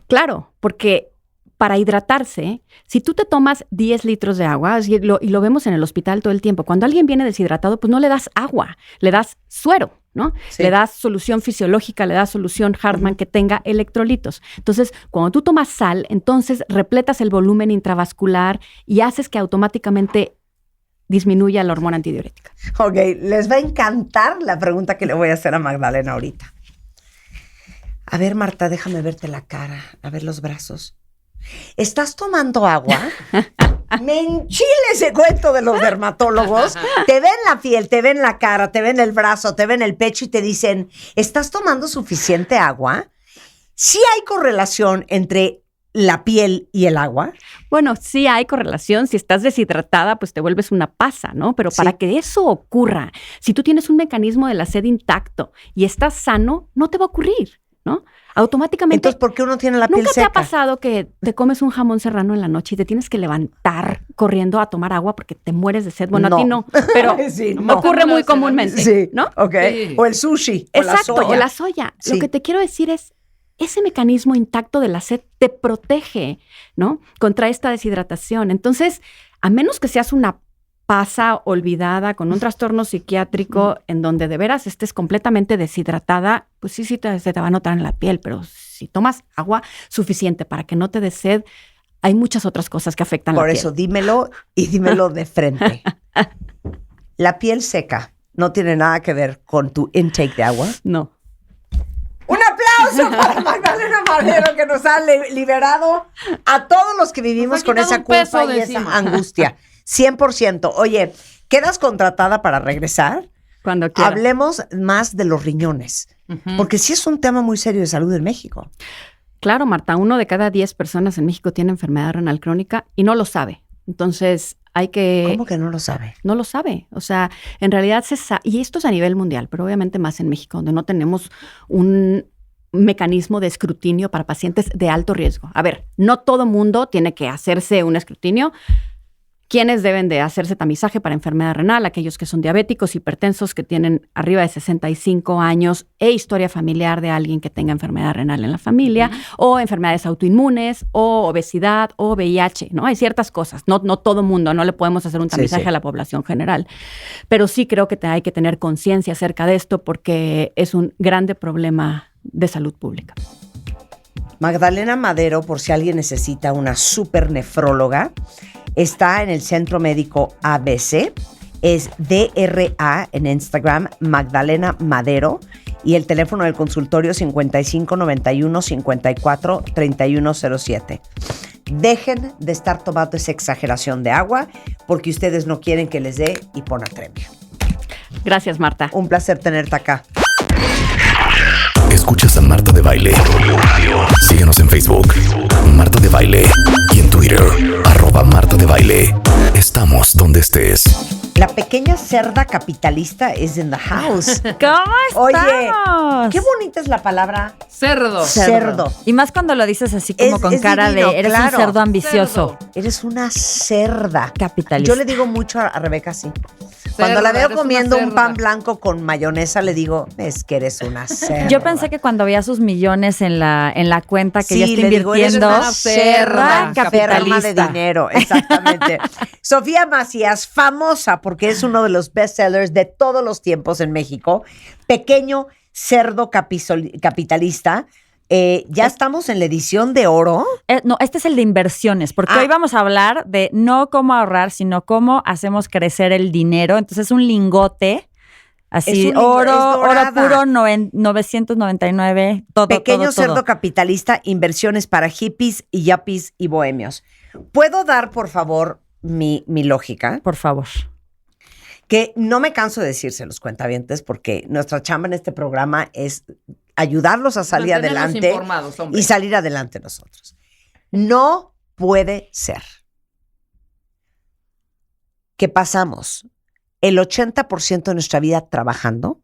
Claro, porque para hidratarse, si tú te tomas 10 litros de agua, y lo vemos en el hospital todo el tiempo, cuando alguien viene deshidratado, pues no le das agua, le das suero, ¿no? Sí. Le das solución fisiológica, le das solución Hartmann que tenga electrolitos. Entonces, cuando tú tomas sal, entonces repletas el volumen intravascular y haces que automáticamente disminuya la hormona antidiurética. Ok, les va a encantar la pregunta que le voy a hacer a Magdalena ahorita. A ver, Marta, déjame verte la cara, a ver los brazos. ¿Estás tomando agua? Me enchila ese cuento de los dermatólogos. Te ven la piel, te ven la cara, te ven el brazo, te ven el pecho y te dicen, ¿estás tomando suficiente agua? ¿Sí hay correlación entre la piel y el agua? Bueno, sí hay correlación. Si estás deshidratada, pues te vuelves una pasa, ¿no? Pero para que eso ocurra, si tú tienes un mecanismo de la sed intacto y estás sano, no te va a ocurrir, ¿no? Automáticamente. Entonces, ¿por qué uno tiene la piel ¿Nunca seca? te ha pasado que te comes un jamón serrano en la noche y te tienes que levantar corriendo a tomar agua porque te mueres de sed? Bueno, No. a ti no, pero Sí, no. ocurre muy comúnmente, Sí, ¿no? ok. Sí. O el sushi, Exacto, o la soya. o la soya. Sí. Lo que te quiero decir es, ese mecanismo intacto de la sed te protege, ¿no? Contra esta deshidratación. Entonces, a menos que seas una pasa olvidada con un trastorno psiquiátrico en donde de veras estés completamente deshidratada, pues sí, se te va a notar en la piel, pero si tomas agua suficiente para que no te dé sed, hay muchas otras cosas que afectan la Por piel. eso, dímelo y dímelo de frente. La piel seca no tiene nada que ver con tu intake de agua. No. Un aplauso para Magdalena Madero, que nos ha liberado a todos los que vivimos Nos ha con quitado esa un peso culpa y de esa encima. angustia. 100%. Oye, ¿quedas contratada para regresar? Cuando quieras. Hablemos más de los riñones, porque sí es un tema muy serio de salud en México. Claro, Marta, 1 de cada 10 personas en México tiene enfermedad renal crónica y no lo sabe. Entonces, hay que... ¿Cómo que no lo sabe? No lo sabe. O sea, en realidad se sabe, y esto es a nivel mundial, pero obviamente más en México, donde no tenemos un mecanismo de escrutinio para pacientes de alto riesgo. A ver, no todo mundo tiene que hacerse un escrutinio. ¿Quiénes deben de hacerse tamizaje para enfermedad renal? Aquellos que son diabéticos, hipertensos, que tienen arriba de 65 años e historia familiar de alguien que tenga enfermedad renal en la familia, o enfermedades autoinmunes, o obesidad, o VIH, ¿no? Hay ciertas cosas. No todo mundo, no le podemos hacer un tamizaje sí. a la población general. Pero sí creo que hay que tener conciencia acerca de esto porque es un grande problema de salud pública. Magdalena Madero, por si alguien necesita una super nefróloga, está en el Centro Médico ABC, es DRA en Instagram, Magdalena Madero, y el teléfono del consultorio 5591-54-3107. Dejen de estar tomando esa exageración de agua porque ustedes no quieren que les dé hiponatremia. Gracias, Marta. Un placer tenerte acá. Escuchas a Marta de Baile. Síguenos en Facebook, Marta de Baile, y en Twitter, @Marta de Baile. Estamos donde estés. La pequeña cerda capitalista is in the house. ¿Cómo Oye, estamos? qué bonita es la palabra Cerdo. cerdo. Y más cuando lo dices así como con Es cara divino, de eres claro. un cerdo ambicioso. Eres una cerda. Capitalista. Yo le digo mucho a Rebeca así. Cuando la veo eres una comiendo un cerda. pan blanco con mayonesa, le digo, es que eres una cerda. Yo pensé que cuando veía sus millones en la cuenta que Sí, ya está le digo, eres invirtiendo, una cerda enferma de capitalista. dinero, exactamente. Sofía Macías, famosa porque es uno de los bestsellers de todos los tiempos en México. Pequeño cerdo capitalista. Ya estamos en la edición de oro. No, este es el de inversiones, porque Ah. hoy vamos a hablar de no cómo ahorrar, sino cómo hacemos crecer el dinero. Entonces es un lingote, así, Es oro dorada. puro, 999, todo, Pequeño todo, cerdo todo. capitalista, inversiones para hippies y yuppies y bohemios. ¿Puedo dar, por favor, mi lógica? Por favor. Que no me canso de decírselos, cuentavientes, porque nuestra chamba en este programa es ayudarlos a salir Mantenerlos adelante informados, hombre. y salir adelante nosotros. No puede ser que pasamos el 80% de nuestra vida trabajando,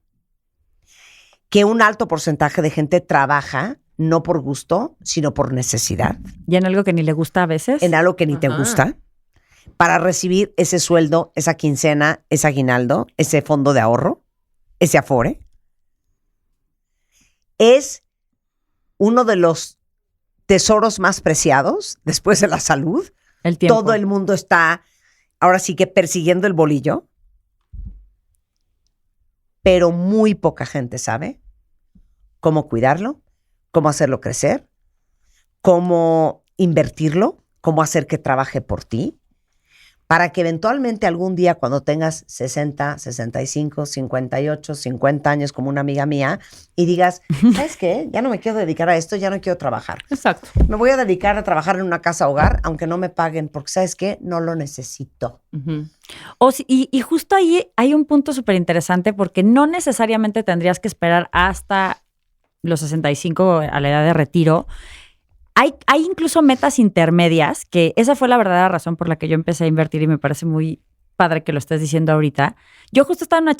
que un alto porcentaje de gente trabaja no por gusto, sino por necesidad, Y en algo que ni le gusta a veces. en algo que ni te Ajá. gusta, para recibir ese sueldo, esa quincena, ese aguinaldo, ese fondo de ahorro, ese afore. Es uno de los tesoros más preciados después de la salud. El tiempo. Todo el mundo está ahora sí que persiguiendo el bolillo, pero muy poca gente sabe cómo cuidarlo, cómo hacerlo crecer, cómo invertirlo, cómo hacer que trabaje por ti, para que eventualmente algún día cuando tengas 60, 65, 58, 50 años como una amiga mía y digas, ¿sabes qué? Ya no me quiero dedicar a esto, ya no quiero trabajar. Exacto. Me voy a dedicar a trabajar en una casa hogar, aunque no me paguen, porque ¿sabes qué? No lo necesito. Ujú. Y justo ahí hay un punto súper interesante porque no necesariamente tendrías que esperar hasta los 65 a la edad de retiro. Hay incluso metas intermedias, que esa fue la verdadera razón por la que yo empecé a invertir y me parece muy padre que lo estés diciendo ahorita. Yo justo estaba en una